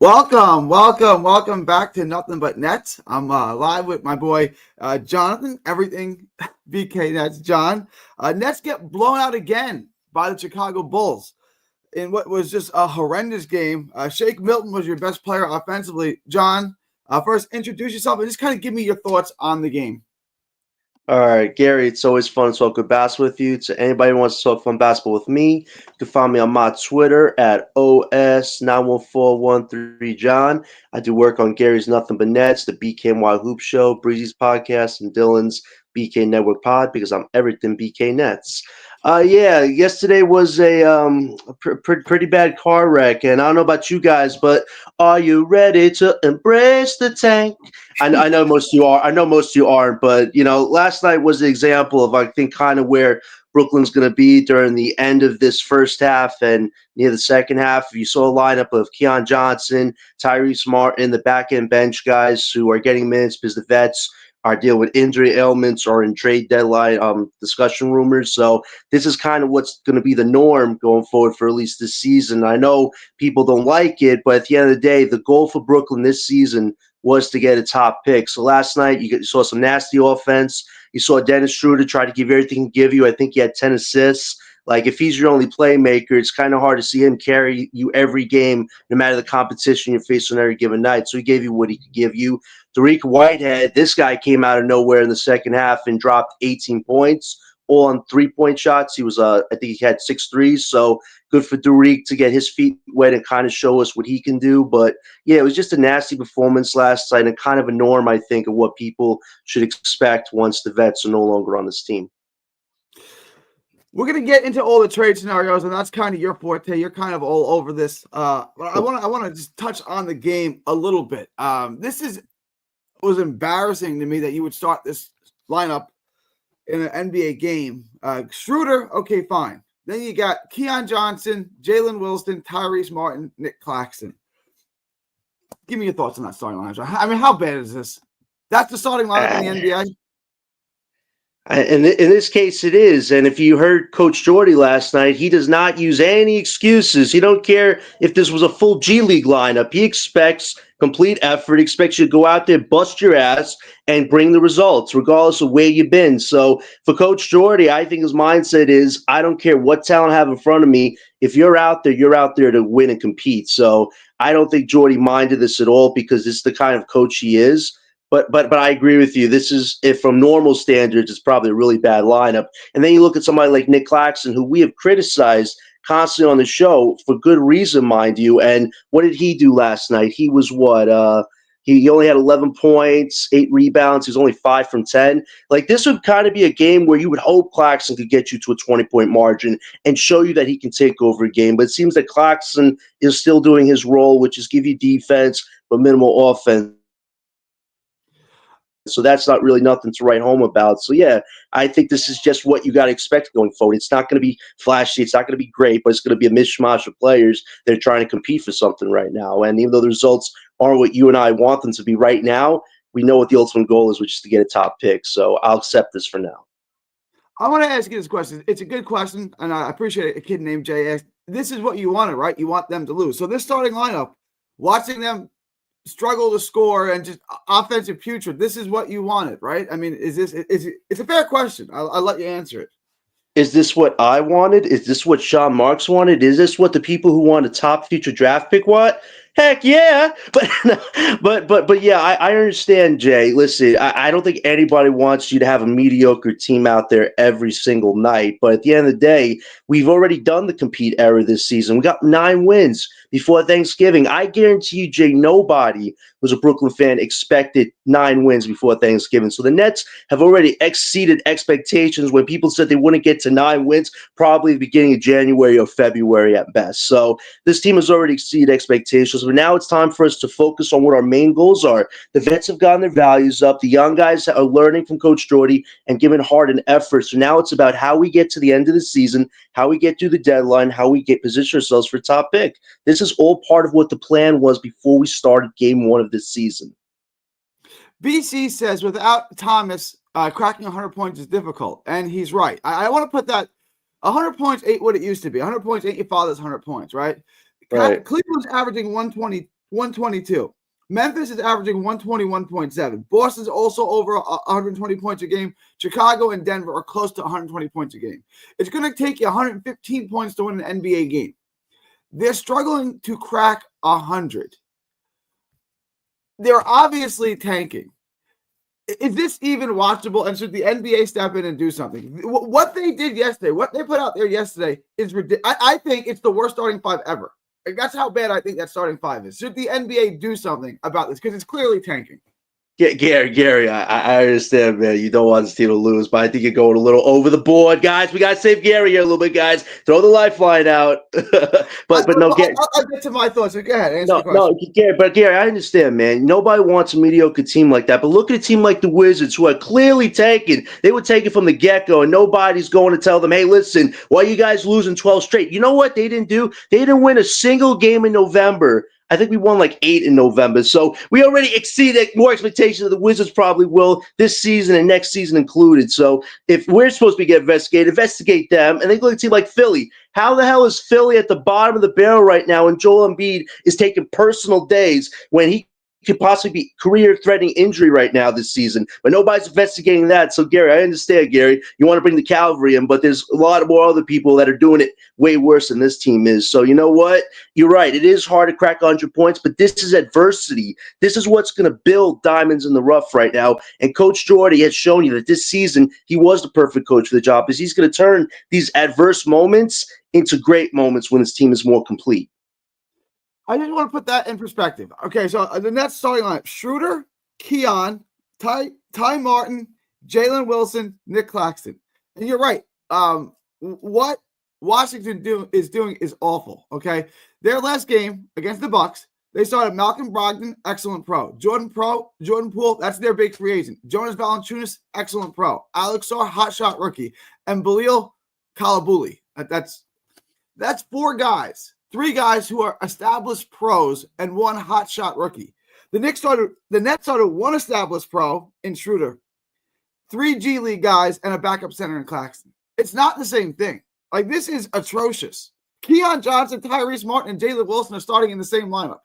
Welcome back to Nothing But Nets. I'm live with my boy Jonathan. Everything BK Nets. John. Nets get blown out again by the Chicago Bulls in what was just a horrendous game. Shake Milton was your best player offensively. John, first introduce yourself and just kind of give me your thoughts on the game. All right, Gary, it's always fun to talk good basketball with you. To anybody who wants to talk fun basketball with me, you can find me on my Twitter at OS914113John. I do work on Gary's Nothing But Nets, the BKNY Hoop Show, Breezy's podcast, and Dylan's BK Network Pod because I'm everything BK Nets. Yeah, yesterday was a pretty bad car wreck, and I don't know about you guys, but are you ready to embrace the tank? I know most of you are. I know most of you aren't, but last night was an example of I think kind of where Brooklyn's going to be during the end of this first half and near the second half. You saw a lineup of Keon Johnson, Tyrese Martin, the back end bench guys who are getting minutes because the vets are dealing with injury ailments or in trade deadline discussion rumors. So this is kind of what's going to be the norm going forward for at least this season. I know people don't like it, but at the end of the day, the goal for Brooklyn this season was to get a top pick. So last night you saw some nasty offense. You saw Dennis Schroeder try to give everything he can give you. I think he had 10 assists. Like, if he's your only playmaker, it's kind of hard to see him carry you every game, no matter the competition you're facing on every given night. So he gave you what he could give you. Dariq Whitehead, this guy came out of nowhere in the second half and dropped 18 points, all on three-point shots. He was, I think he had 6 threes. So good for Dariq to get his feet wet and kind of show us what he can do. But yeah, it was just a nasty performance last night and kind of a norm, I think, of what people should expect once the vets are no longer on this team. We're gonna get into all the trade scenarios, and that's kind of your forte. You're kind of all over this. But I want to just touch on the game a little bit. This was embarrassing to me that you would start this lineup in an NBA game. Schroeder, okay, fine. Then you got Keon Johnson, Jalen Wilson, Tyrese Martin, Nick Claxton. Give me your thoughts on that starting lineup. I mean, how bad is this? That's the starting lineup in the NBA. In this case, it is. And if you heard Coach Jordy last night, he does not use any excuses. He don't care if this was a full G League lineup. He expects complete effort, expects you to go out there, bust your ass, and bring the results, regardless of where you've been. So for Coach Jordy, I think his mindset is, I don't care what talent I have in front of me. If you're out there to win and compete. So I don't think Jordy minded this at all because this is the kind of coach he is. But I agree with you. This is, if from normal standards, it's probably a really bad lineup. And then you look at somebody like Nick Claxton, who we have criticized constantly on the show for good reason, mind you. And what did he do last night? He was what? He only had 11 points, 8 rebounds. He was only 5 from 10. Like, this would kind of be a game where you would hope Claxton could get you to a 20-point margin and show you that he can take over a game. But it seems that Claxton is still doing his role, which is give you defense but minimal offense. So that's not really nothing to write home about. So, yeah, I think this is just what you got to expect going forward. It's not going to be flashy. It's not going to be great, but it's going to be a mishmash of players that are trying to compete for something right now. And even though the results aren't what you and I want them to be right now, we know what the ultimate goal is, which is to get a top pick. So I'll accept this for now. I want to ask you this question. It's a good question, and I appreciate a kid named JX. This is what you wanted, right? You want them to lose. So this starting lineup, watching them struggle to score and just offensive putrid. This is what you wanted, right? I mean, it's a fair question. I'll let you answer it. Is this what I wanted? Is this what Sean Marks wanted? Is this what the people who want a top future draft pick want? Heck yeah. But yeah, I understand, Jay. Listen, I don't think anybody wants you to have a mediocre team out there every single night. But at the end of the day, we've already done the compete era this season. We got 9 wins before Thanksgiving. I guarantee you, Jay, nobody who's a Brooklyn fan expected 9 wins before Thanksgiving. So the Nets have already exceeded expectations when people said they wouldn't get to 9 wins, probably the beginning of January or February at best. So this team has already exceeded expectations. But now it's time for us to focus on what our main goals are. The vets have gotten their values up. The young guys are learning from Coach Jordy and giving heart and effort. So now it's about how we get to the end of the season, how we get through the deadline, how we get position ourselves for top pick. This is all part of what the plan was before we started game 1 of this season. BC says without Thomas, cracking 100 points is difficult, and he's right. I want to put that 100 points ain't what it used to be. 100 points ain't your father's 100 points, right? Right. Cleveland's averaging 120 122. Memphis is averaging 121.7. Boston's also over 120 points a game. Chicago and Denver are close to 120 points a game. It's going to take you 115 points to win an NBA game. They're struggling to crack 100. They're obviously tanking. Is this even watchable? And should the NBA step in and do something? What they did yesterday, what they put out there yesterday is ridiculous. I think it's the worst starting five ever. Like, that's how bad I think that starting five is. Should the NBA do something about this? Because it's clearly tanking. Gary, I understand, man. You don't want this team to lose, but I think you're going a little over the board, guys. We got to save Gary here a little bit, guys. Throw the lifeline out. but no, Gary. I'll get to my thoughts. So go ahead. No, Gary, I understand, man. Nobody wants a mediocre team like that. But look at a team like the Wizards, who are clearly taken. They were taken from the get-go, and nobody's going to tell them, hey, listen, why are you guys losing 12 straight? You know what they didn't do? They didn't win a single game in November. I think we won like 8 in November. So we already exceeded more expectations of the Wizards probably will this season and next season included. So if we're supposed to get investigated, investigate them. And they look at a team like Philly. How the hell is Philly at the bottom of the barrel right now and Joel Embiid is taking personal days when he could possibly be career-threatening injury right now this season, but nobody's investigating that. So, Gary, I understand, Gary. You want to bring the cavalry in, but there's a lot more other people that are doing it way worse than this team is. So, you know what? You're right. It is hard to crack 100 points, but this is adversity. This is what's going to build diamonds in the rough right now. And Coach Jordy has shown you that this season he was the perfect coach for the job because he's going to turn these adverse moments into great moments when his team is more complete. I just want to put that in perspective. Okay, so the Nets starting lineup: Schroeder, Keon, Ty Martin, Jalen Wilson, Nick Claxton. And you're right. What Washington is doing is awful. Okay, their last game against the Bucks, they started Malcolm Brogdon, excellent pro. Jordan Poole, that's their big free agent. Jonas Valanciunas, excellent pro. Alex Sarr, hot shot rookie, and Belil Kalabuli. That's 4 guys. 3 guys who are established pros and 1 hot shot rookie. The Nets started 1 established pro in Schroeder, 3 G League guys, and a backup center in Claxton. It's not the same thing. Like, this is atrocious. Keon Johnson, Tyrese Martin, and Jalen Wilson are starting in the same lineup.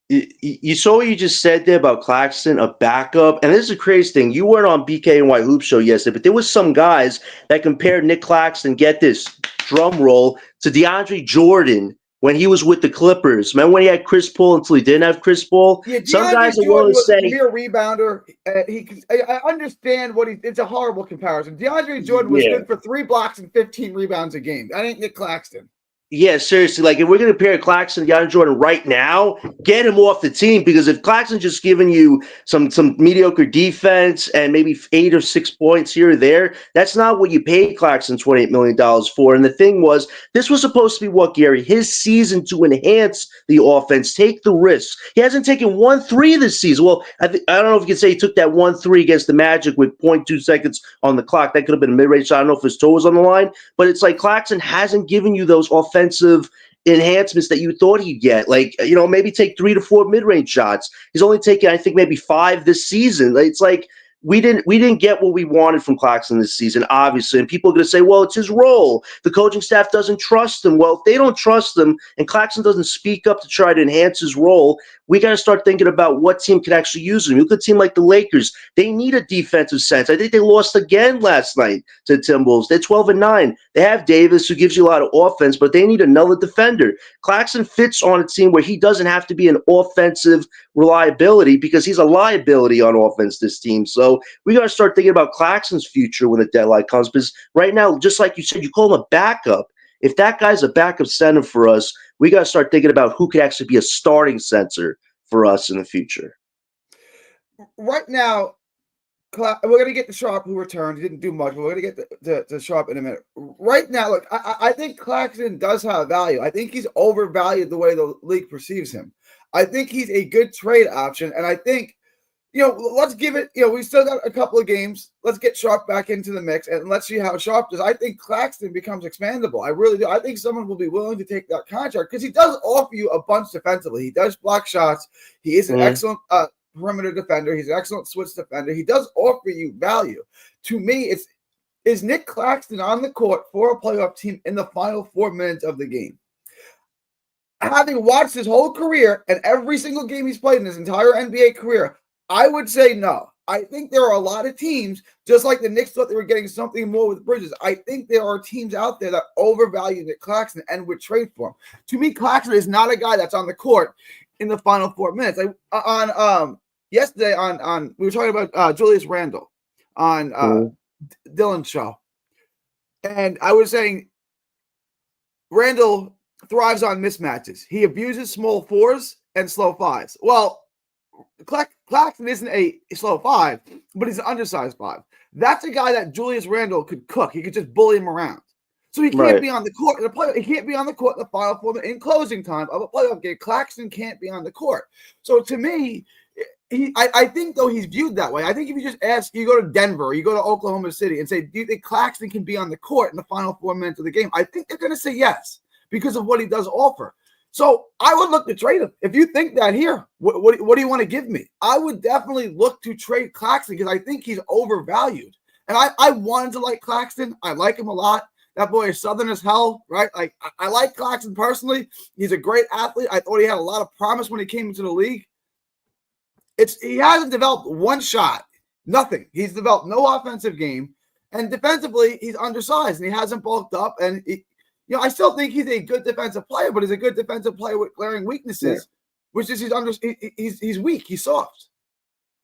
You saw what you just said there about Claxton, a backup. And this is a crazy thing. You weren't on BKNY Hoop Show yesterday, but there was some guys that compared Nick Claxton, get this, drum roll, to DeAndre Jordan when he was with the Clippers. Remember when he had Chris Paul until he didn't have Chris Paul? Yeah, some guys are willing to say mere rebounder. I understand it's a horrible comparison. DeAndre Jordan was good for 3 blocks and 15 rebounds a game. That ain't Nick Claxton. Yeah, seriously. Like, if we're going to pair Claxton and DeAndre Jordan right now, get him off the team, because if Claxton's just giving you some mediocre defense and maybe 8 or 6 points here or there, that's not what you paid Claxton $28 million for. And the thing was, this was supposed to be what, Gary? His season to enhance the offense, take the risks. He hasn't taken 1 3 this season. Well, I don't know if you can say he took that 1 3 against the Magic with 0.2 seconds on the clock. That could have been a mid-range shot. I don't know if his toe was on the line, but it's like Claxton hasn't given you those offensive enhancements that you thought he'd get. Like, maybe take 3 to 4 mid-range shots. He's only taken, I think, maybe 5 this season. It's like we didn't get what we wanted from Claxton this season, obviously. And people are going to say, well, it's his role. The coaching staff doesn't trust him. Well, if they don't trust him and Claxton doesn't speak up to try to enhance his role, we got to start thinking about what team could actually use him. Look at a team like the Lakers. They need a defensive sense. I think they lost again last night to the Timberwolves. They're 12-9. They have Davis, who gives you a lot of offense, but they need another defender. Claxton fits on a team where he doesn't have to be an offensive reliability because he's a liability on offense, this team. So we got to start thinking about Claxton's future when the deadline comes, because right now, just like you said, you call him a backup. If that guy's a backup center for us, we got to start thinking about who could actually be a starting center for us in the future. Right now, we're going to get to Sharp, who returned. He didn't do much, but we're going to get to Sharp in a minute. Right now, look, I think Claxton does have value. I think he's overvalued the way the league perceives him. I think he's a good trade option, and I think, let's give it, we still got a couple of games. Let's get Sharp back into the mix, and let's see how Sharp does. I think Claxton becomes expandable. I really do. I think someone will be willing to take that contract because he does offer you a bunch defensively. He does block shots. He is an excellent perimeter defender. He's an excellent switch defender. He does offer you value. To me, is Nick Claxton on the court for a playoff team in the final 4 minutes of the game? having watched his whole career and every single game he's played in his entire NBA career, I would say no. I think there are a lot of teams, just like the Knicks thought they were getting something more with Bridges. I think there are teams out there that overvalue Nick Claxton and would trade for him. To me, Claxton is not a guy that's on the court in the final 4 minutes. Yesterday on we were talking about Julius Randle on Dylan's show, and I was saying Randle thrives on mismatches. He abuses small fours and slow fives. Well, Claxton isn't a slow five, but he's an undersized five. That's a guy that Julius Randle could cook. He could just bully him around. So he can't be on the court in the playoff. He can't be on the court in the final 4 minutes in closing time of a playoff game. Claxton can't be on the court. So to me, I think though he's viewed that way. I think if you just ask, you go to Denver, or you go to Oklahoma City, and say, "Do you think Claxton can be on the court in the final 4 minutes of the game?" I think they're going to say yes because of what he does offer. So I would look to trade him. If you think that here, what do you want to give me? I would definitely look to trade Claxton because I think he's overvalued. And I wanted to like Claxton. I like him a lot. That boy is Southern as hell, right? Like I like Claxton personally. He's a great athlete. I thought he had a lot of promise when he came into the league. He hasn't developed one shot, nothing. He's developed no offensive game. And defensively, he's undersized and he hasn't bulked up. And I still think he's a good defensive player, but he's a good defensive player with glaring weaknesses, which is he's weak, he's soft.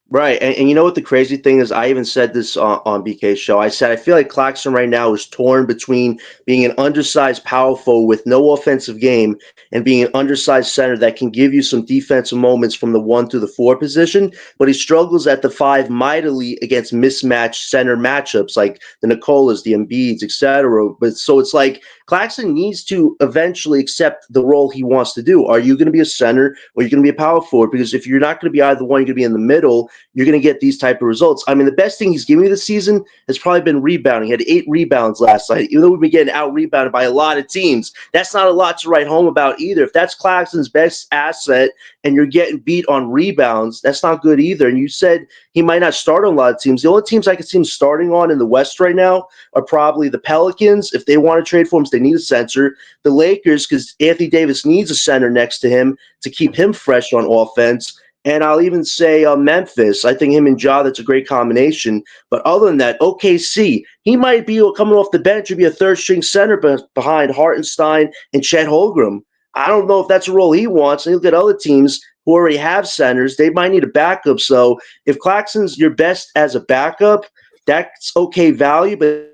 Right. And you know what the crazy thing is? I even said this on BK's show. I said, I feel like Claxton right now is torn between being an undersized power forward with no offensive game and being an undersized center that can give you some defensive moments from the 1 through the 4 position. But he struggles at the 5 mightily against mismatched center matchups like the Nicolas, the Embiids, etc. But so it's like Claxton needs to eventually accept the role he wants to do. Are you going to be a center or are you going to be a power forward? Because if you're not going to be either one, you're going to be in the middle, you're going to get these type of results. I mean, the best thing he's given me this season has probably been rebounding. He had 8 rebounds last night, even though we've been getting out-rebounded by a lot of teams. That's not a lot to write home about either. If that's Claxton's best asset and you're getting beat on rebounds, that's not good either. And you said he might not start on a lot of teams. The only teams I can see him starting on in the West right now are probably the Pelicans. If they want to trade for him, they need a center. The Lakers, because Anthony Davis needs a center next to him to keep him fresh on offense. And I'll even say Memphis. I think him and Ja, that's a great combination. But other than that, OKC, he might be coming off the bench and be a third-string center behind Hartenstein and Chet Holmgren. I don't know if that's a role he wants. And look at other teams who already have centers. They might need a backup. So if Claxton's your best as a backup, that's okay value, but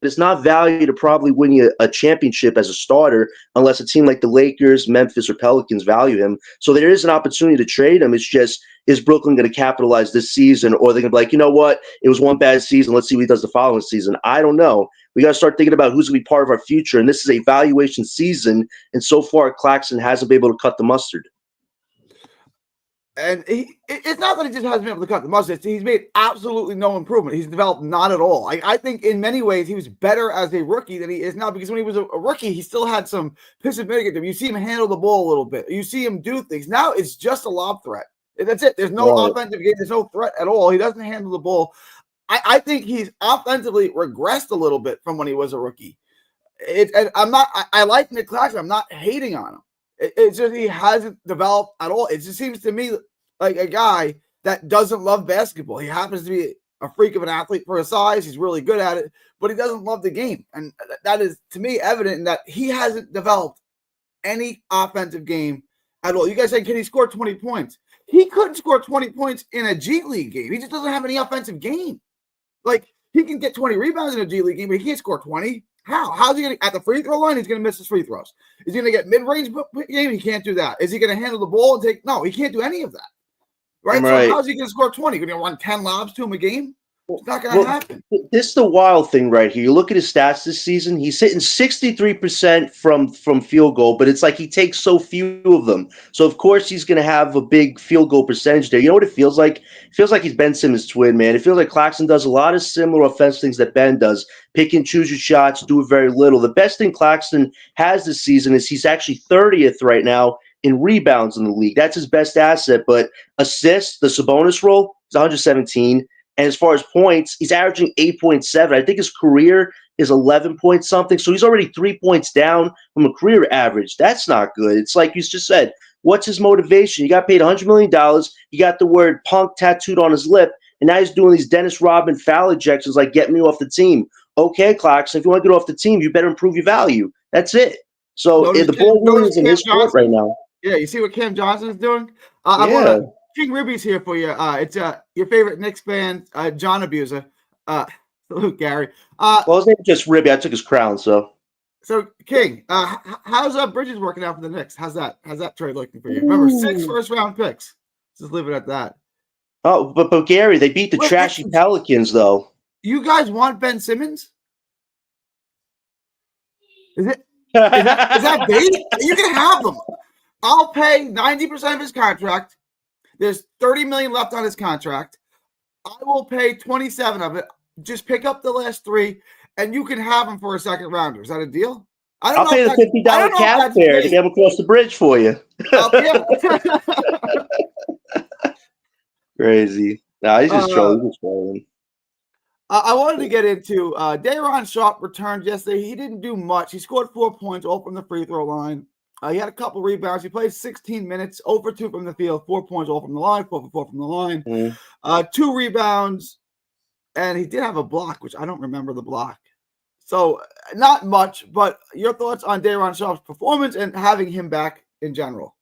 it's not value to probably win you a championship as a starter unless a team like the Lakers, Memphis, or Pelicans value him. So there is an opportunity to trade him. It's just, is Brooklyn going to capitalize this season, or they're going to be like, you know what, it was one bad season, let's see what he does the following season. I don't know. We got to start thinking about who's going to be part of our future, and this is a valuation season, and so far Claxton hasn't been able to cut the mustard. And it's not that he just hasn't been able to cut the mustard. He's made absolutely no improvement. He's developed not at all. I think in many ways he was better as a rookie than he is now, because when he was a rookie, he still had some piss and vinegar. You see him handle the ball a little bit. You see him do things. Now it's just a lob threat. That's it. There's no offensive game. There's no threat at all. He doesn't handle the ball. I think he's offensively regressed a little bit from when he was a rookie. I like Nick Claxton. I'm not hating on him. It's just he hasn't developed at all. It just seems to me like a guy that doesn't love basketball. He happens to be a freak of an athlete for his size. He's really good at it, but he doesn't love the game. And that is, to me, evident in that he hasn't developed any offensive game at all. You guys say, can he score 20 points? He couldn't score 20 points in a G League game. He just doesn't have any offensive game. Like, he can get 20 rebounds in a G League game, but he can't score 20. How? How's he going to, at the free throw line, he's going to miss his free throws. Is he going to get mid-range game? He can't do that. Is he going to handle the ball and take, no, he can't do any of that. Right? So how's he going to score 20? Going to run 10 lobs to him a game? It's not going to happen. This is the wild thing right here. You look at his stats this season. He's hitting 63% from field goal, but it's like he takes so few of them. So, of course, he's going to have a big field goal percentage there. You know what it feels like? It feels like he's Ben Simmons' twin, man. It feels like Claxton does a lot of similar offensive things that Ben does. Pick and choose your shots, do it very little. The best thing Claxton has this season is he's actually 30th right now in rebounds in the league. That's his best asset. But assists, the Sabonis role, is 117. And as far as points, he's averaging 8.7. I think his career is 11 point something. So he's already 3 points down from a career average. That's not good. It's like you just said, what's his motivation? You got paid $100 million. You got the word punk tattooed on his lip. And now he's doing these Dennis Rodman foul ejections like get me off the team. Okay, Clarkson, if you want to get off the team, you better improve your value. That's it. So the ball really is in his court right now. Yeah, you see what Cam Johnson is doing? I Yeah. want to King Ribby's here for you. It's your favorite Knicks fan, John Abuser. Salute, Gary. Well, his name is just Ribby. I took his crown, so. So King, how's Bridges working out for the Knicks? How's that trade looking for you? Remember, 6 first-round picks. Just leave it at that. Oh, but Gary, they beat the trashy Pelicans, though. You guys want Ben Simmons? Is that bait? You can have him. I'll pay 90% of his contract. There's $30 million left on his contract. I will pay 27 of it. Just pick up the last 3, and you can have him for a second rounder. Is that a deal? I'll pay the $50 cap fare to get him across the bridge for you. Crazy. Nah, he's just trolling. I wanted to get into Day'Ron Sharpe returned yesterday. He didn't do much. He scored 4 points, all from the free throw line. He had a couple rebounds. He played 16 minutes, 0 for 2 from the field, 4 points, all from the line, 4 for 4 from the line. 2 rebounds, and he did have a block, which I don't remember the block. So not much, but your thoughts on Day'Ron Sharpe's performance and having him back in general?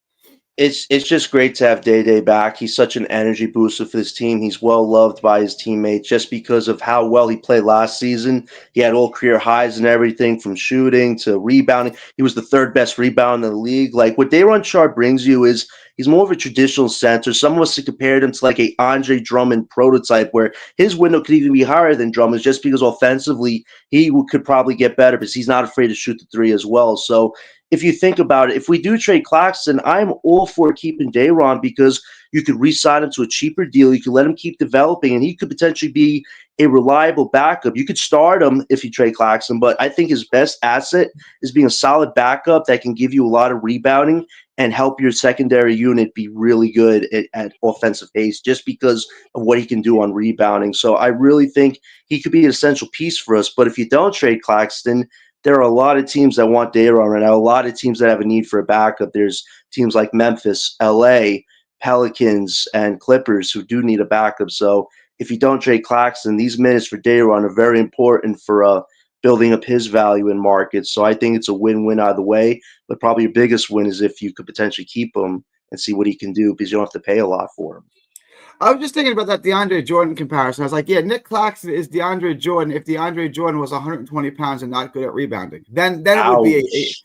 It's just great to have Day back. He's such an energy booster for this team. He's well loved by his teammates just because of how well he played last season. He had all career highs and everything from shooting to rebounding. He was the 3rd best rebounder in the league. Like what Day'Ron Sharpe brings you is he's more of a traditional center. Some of us have compared him to like a Andre Drummond prototype where his window could even be higher than Drummond's just because offensively he could probably get better because he's not afraid to shoot the 3 as well. So if you think about it, if we do trade Claxton, I'm all for keeping Day'Ron because you could re-sign him to a cheaper deal. You could let him keep developing, and he could potentially be a reliable backup. You could start him if you trade Claxton, but I think his best asset is being a solid backup that can give you a lot of rebounding and help your secondary unit be really good at offensive pace just because of what he can do on rebounding. So I really think he could be an essential piece for us. But if you don't trade Claxton, there are a lot of teams that want Day'Ron right now, a lot of teams that have a need for a backup. There's teams like Memphis, LA, Pelicans, and Clippers who do need a backup. So if you don't trade Claxton, these minutes for Day'Ron are very important for building up his value in markets. So I think it's a win-win either way. But probably your biggest win is if you could potentially keep him and see what he can do because you don't have to pay a lot for him. I was just thinking about that DeAndre Jordan comparison. I was like, yeah, Nick Claxton is DeAndre Jordan if DeAndre Jordan was 120 pounds and not good at rebounding. Then it would be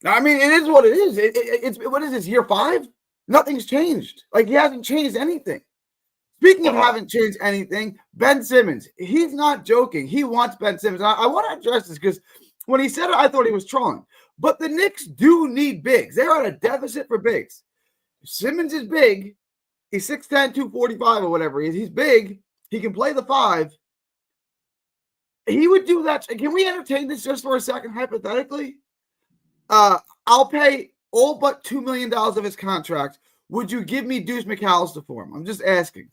I mean, it is what it is. It's what is this, year 5? Nothing's changed. Like, he hasn't changed anything. Speaking of haven't changed anything, Ben Simmons, he's not joking. He wants Ben Simmons. I want to address this because when he said it, I thought he was trolling. But the Knicks do need bigs. They're at a deficit for bigs. Simmons is big. He's 6'10", 245 or whatever he is. He's big. He can play the 5. He would do that. Can we entertain this just for a second, hypothetically? I'll pay all but $2 million of his contract. Would you give me Deuce McAllister for him? I'm just asking.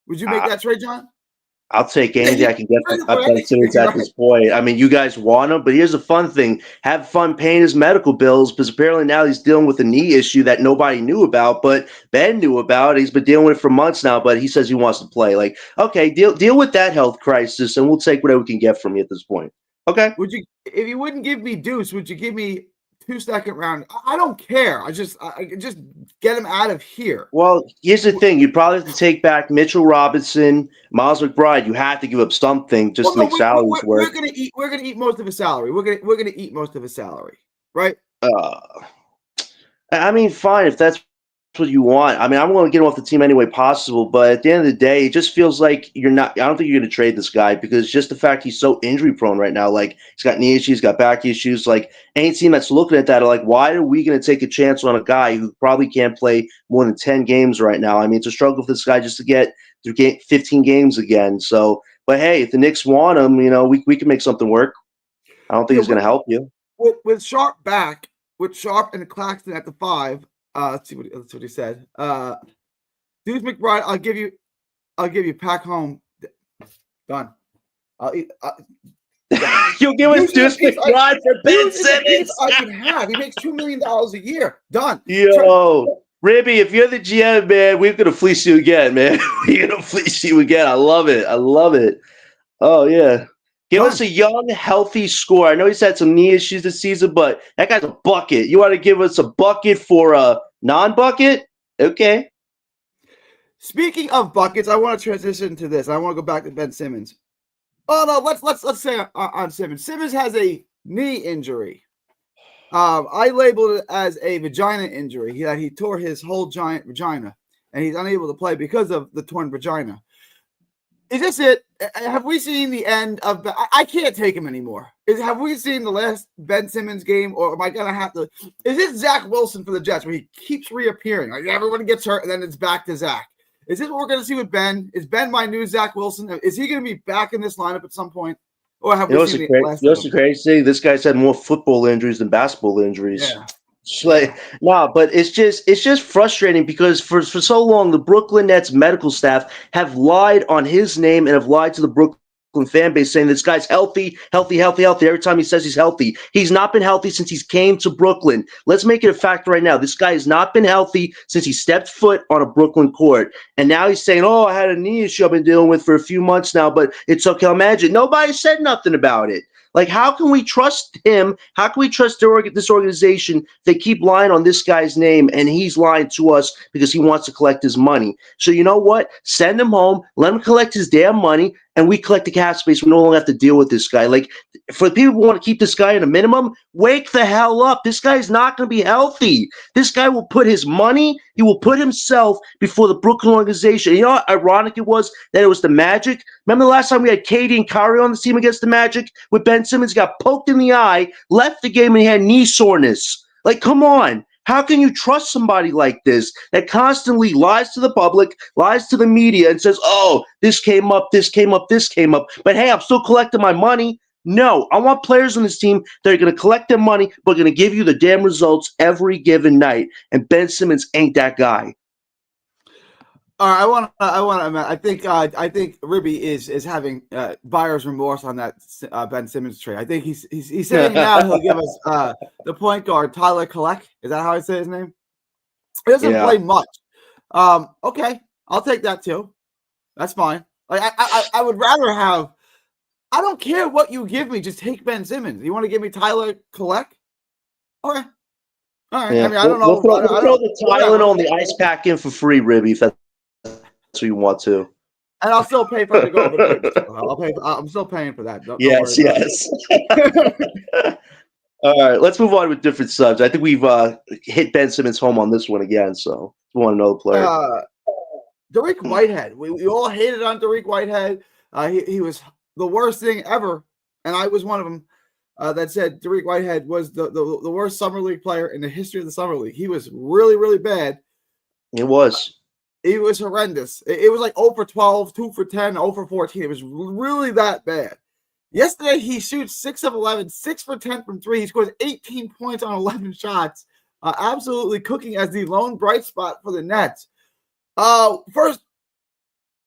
Would you make that trade, John? I'll take anything I can get from Ben Simmons at this point. I mean, you guys want him, but here's the fun thing. Have fun paying his medical bills because apparently now he's dealing with a knee issue that nobody knew about, but Ben knew about. He's been dealing with it for months now, but he says he wants to play. Like, okay, deal with that health crisis, and we'll take whatever we can get from you at this point. Okay. Would you, if you wouldn't give me Deuce, would you give me 2 second round? I don't care. I just get him out of here. Well, here's the thing. You probably have to take back Mitchell Robinson, Miles McBride. You have to give up something just to make salaries work. We're gonna eat most of his salary. We're gonna eat most of his salary, right? I mean, fine if that's what you want. I mean, I'm going to get him off the team any way possible, but at the end of the day, it just feels like you're not. I don't think you're going to trade this guy because just the fact he's so injury prone right now. Like he's got knee issues, he's got back issues. Like any team that's looking at that are like, why are we going to take a chance on a guy who probably can't play more than 10 games right now? I mean, it's a struggle for this guy just to get through 15 games again. So, but hey, if the Knicks want him, we can make something work. I don't think he's going to help you. With Sharpe back, with Sharpe and Claxton at the 5. Let's see what he said. Deuce McBride, I'll give you Pack home Done. I'll eat. You'll give us Deuce McBride for Ben Simmons. I can have. He makes $2 million a year. Done. Yo, Ribby, if you're the GM, man, we're gonna fleece you again, man. We're gonna fleece you again. I love it. I love it. Oh yeah. Give us a young, healthy score. I know he's had some knee issues this season, but that guy's a bucket. You want to give us a bucket for a non-bucket? Okay. Speaking of buckets, I want to transition to this. I want to go back to Ben Simmons. Oh no, let's say on Simmons. Simmons has a knee injury. I labeled it as a vagina injury. He tore his whole giant vagina, and he's unable to play because of the torn vagina. Is this it? Have we seen the end of? I can't take him anymore. Have we seen the last Ben Simmons game, or am I gonna have to? Is it Zach Wilson for the Jets, where he keeps reappearing? Like everyone gets hurt, and then it's back to Zach. Is this what we're going to see with Ben? Is Ben my new Zach Wilson? Is he going to be back in this lineup at some point? Or have we seen the last? That's the crazy thing. This guy's had more football injuries than basketball injuries. Yeah. But it's just frustrating because for so long the Brooklyn Nets medical staff have lied on his name and have lied to the Brooklyn fan base saying this guy's healthy every time he says he's healthy. He's not been healthy since he's came to Brooklyn. Let's make it a fact right now. This guy has not been healthy since he stepped foot on a Brooklyn court. And now he's saying, oh, I had a knee issue I've been dealing with for a few months now, but it's okay. Imagine nobody said nothing about it. Like, how can we trust him? How can we trust this organization? They keep lying on this guy's name, and he's lying to us because he wants to collect his money. So you know what? Send him home. Let him collect his damn money, and we collect the cap space. We no longer have to deal with this guy. Like, for the people who want to keep this guy at a minimum, wake the hell up. This guy's not going to be healthy. This guy will put his money, he will put himself before the Brooklyn organization. You know how ironic it was that it was the Magic? Remember the last time we had KD and Kyrie on the team against the Magic with Ben Simmons? Got poked in the eye, left the game, and he had knee soreness. Like, come on. How can you trust somebody like this that constantly lies to the public, lies to the media, and says, oh, this came up, this came up, this came up, but hey, I'm still collecting my money? No, I want players on this team that are going to collect their money, but going to give you the damn results every given night. And Ben Simmons ain't that guy. All right, I think Ribby is having buyer's remorse on that Ben Simmons trade. I think he's saying now he'll give us the point guard Tyler Kolek. Is that how I say his name? He doesn't play much. Okay, I'll take that too. That's fine. Like I would rather have. I don't care what you give me. Just take Ben Simmons. You want to give me Tyler Kolek? Okay. All right. Yeah. I mean, I don't know. We'll throw the Tylenol on the ice pack in for free, Ribby, if that's what you want to. And I'll still pay for it to go over. I'm still paying for that. Don't yes. All right, let's move on with different subs. I think we've hit Ben Simmons home on this one again, so we want another player. Dariq Whitehead. We all hated on Dariq Whitehead. He was the worst thing ever, and I was one of them that said Dariq Whitehead was the worst summer league player in the history of the summer league. He was really, really bad. It was. It was horrendous. It was like 0 for 12, 2 for 10, 0 for 14. It was really that bad. Yesterday, he shoots 6 of 11, 6 for 10 from 3. He scores 18 points on 11 shots. Absolutely cooking as the lone bright spot for the Nets. First,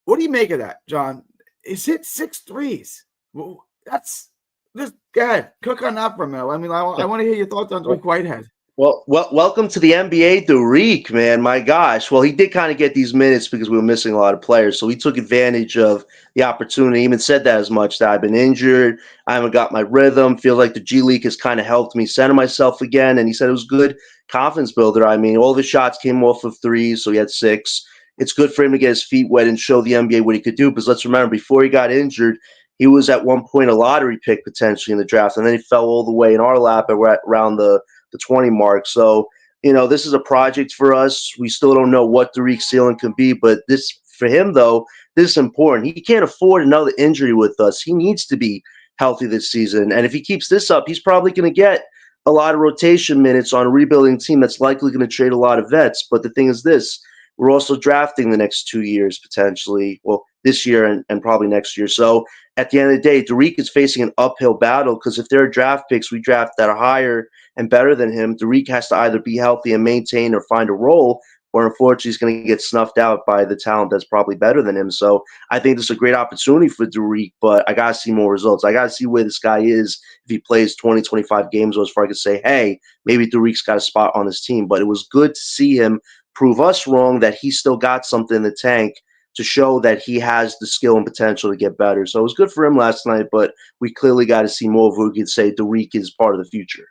what do you make of that, John? He's hit 6 threes. Well, that's just go ahead. Cook on that for a minute. I mean, I want to hear your thoughts on Dariq Whitehead. Well, welcome to the NBA, Dariq, man. My gosh. Well, he did kind of get these minutes because we were missing a lot of players. So he took advantage of the opportunity. He even said that as much, that I've been injured. I haven't got my rhythm. Feel like the G League has kind of helped me center myself again. And he said it was good confidence builder. I mean, all of his shots came off of threes, so he had 6. It's good for him to get his feet wet and show the NBA what he could do. Because let's remember, before he got injured, he was at one point a lottery pick potentially in the draft. And then he fell all the way in our lap around the 20 mark. So, this is a project for us. We still don't know what Dariq's ceiling can be, but this, for him though, this is important. He can't afford another injury with us. He needs to be healthy this season. And if he keeps this up, he's probably going to get a lot of rotation minutes on a rebuilding team that's likely going to trade a lot of vets. But the thing is this, we're also drafting the next 2 years potentially. Well, this year and probably next year. So at the end of the day, Dariq is facing an uphill battle because if there are draft picks we draft that are higher and better than him, Dariq has to either be healthy and maintain or find a role, or unfortunately he's going to get snuffed out by the talent that's probably better than him. So I think this is a great opportunity for Derek, but I got to see more results. I got to see where this guy is if he plays 20, 25 games, or as far I could say, hey, maybe Derek's got a spot on his team. But it was good to see him prove us wrong that he still got something in the tank to show that he has the skill and potential to get better. So it was good for him last night, but we clearly got to see more of who we could say Derek is part of the future.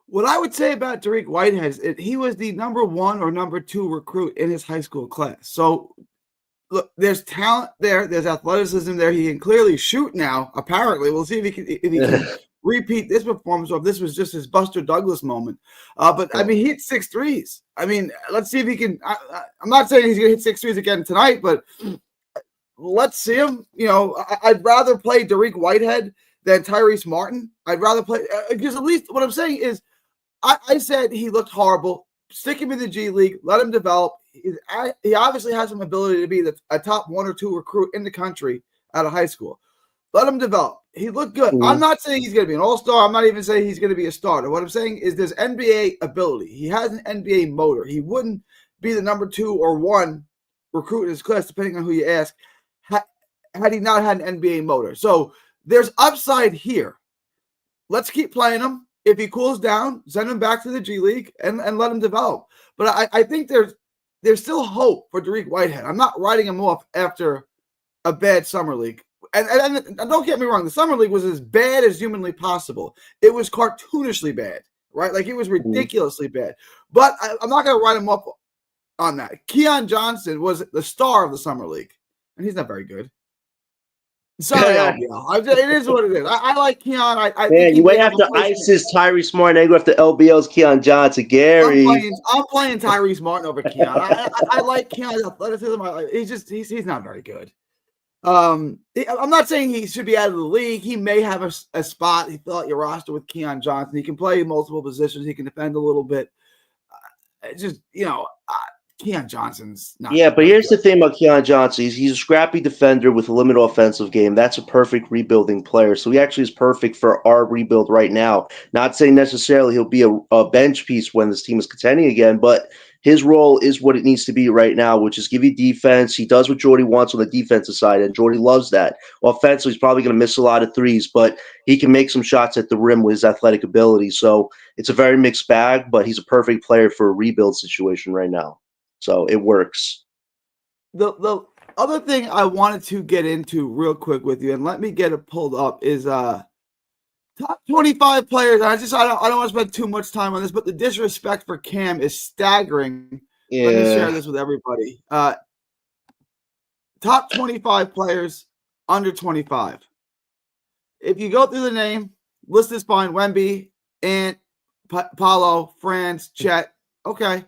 What I would say about Derek Whitehead is he was the number 1 or number 2 recruit in his high school class. So look, there's talent there. There's athleticism there. He can clearly shoot now, apparently. We'll see if he can repeat this performance or if this was just his Buster Douglas moment. But I mean, he hit 6 threes. I mean, let's see if he can. I'm not saying he's going to hit 6 threes again tonight, but let's see him. You know, I'd rather play Derek Whitehead than Tyrese Martin. I'd rather play because at least what I'm saying is I said he looked horrible. Stick him in the G League. Let him develop. He obviously has some ability to be a top 1 or 2 recruit in the country out of high school. Let him develop. He looked good. I'm not saying he's going to be an all-star. I'm not even saying he's going to be a starter. What I'm saying is there's NBA ability. He has an NBA motor. He wouldn't be the number 2 or 1 recruit in his class, depending on who you ask, had he not had an NBA motor. So there's upside here. Let's keep playing him. If he cools down, send him back to the G League and let him develop. But I think there's still hope for Derek Whitehead. I'm not writing him off after a bad summer league. And don't get me wrong, the summer league was as bad as humanly possible. It was cartoonishly bad, right? Like it was ridiculously bad. But I'm not going to write him up on that. Keon Johnson was the star of the summer league, and he's not very good. Sorry, LBL. It is what it is. I like Keon. I think you went after ISIS, Tyrese Martin, and go after LBL's Keon Johnson. Gary, I'm playing Tyrese Martin over Keon. I like Keon's athleticism. He's not very good. I'm not saying he should be out of the league. He may have a spot. He fill out your roster with Keon Johnson. He can play multiple positions. He can defend a little bit. Keon Johnson's not. Yeah, but here's the thing about Keon Johnson. He's a scrappy defender with a limited offensive game. That's a perfect rebuilding player. So he actually is perfect for our rebuild right now. Not saying necessarily he'll be a bench piece when this team is contending again, but his role is what it needs to be right now, which is give you defense. He does what Jordy wants on the defensive side, and Jordy loves that. Offensively, he's probably going to miss a lot of threes, but he can make some shots at the rim with his athletic ability. So it's a very mixed bag, but he's a perfect player for a rebuild situation right now. So it works. The other thing I wanted to get into real quick with you, and let me get it pulled up, is top 25 players. I don't want to spend too much time on this, but the disrespect for Cam is staggering. Yeah. Let me share this with everybody. Top 25 players under 25. If you go through the name, list is fine. Wemby, Ant, Paolo, Franz, Chet. Okay.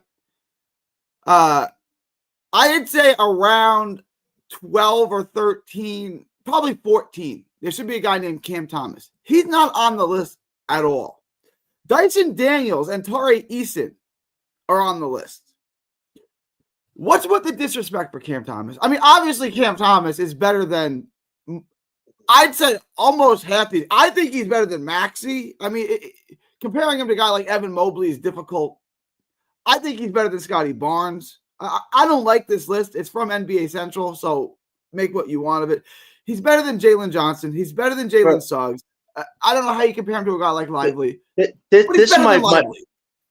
I'd say around 12 or 13, probably 14. There should be a guy named Cam Thomas. He's not on the list at all. Dyson Daniels and Tari Eason are on the list. What's with the disrespect for Cam Thomas? I mean, obviously Cam Thomas is better than, I'd say almost half these. I think he's better than Maxey. I mean, comparing him to a guy like Evan Mobley is difficult. I think he's better than Scotty Barnes. I don't like this list. It's from NBA Central, so make what you want of it. He's better than Jalen Johnson. He's better than Jalen Suggs. I don't know how you compare him to a guy like Lively. This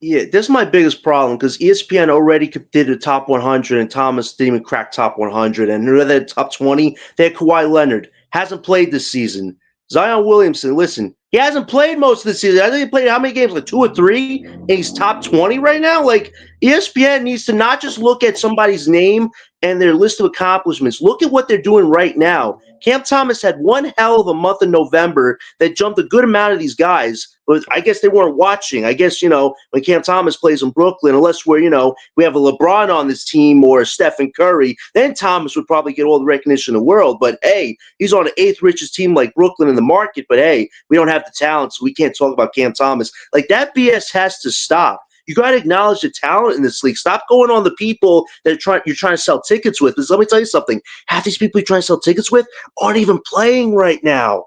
is my biggest problem because ESPN already did a top 100 and Thomas didn't even crack top 100. And they're top 20. They had Kawhi Leonard. Hasn't played this season. Zion Williamson, listen, he hasn't played most of the season. I think he played how many games? Like 2 or 3? And he's top 20 right now? Like, ESPN needs to not just look at somebody's name and their list of accomplishments. Look at what they're doing right now. Cam Thomas had one hell of a month in November that jumped a good amount of these guys, but I guess they weren't watching. I guess, when Cam Thomas plays in Brooklyn, unless we have a LeBron on this team or Stephen Curry, then Thomas would probably get all the recognition in the world. But, hey, he's on the 8th richest team like Brooklyn in the market, but, hey, we don't have the talent, so we can't talk about Cam Thomas. Like, that BS has to stop. You got to acknowledge the talent in this league. Stop going on the people that you're trying to sell tickets with. Because let me tell you something. Half these people you're trying to sell tickets with aren't even playing right now.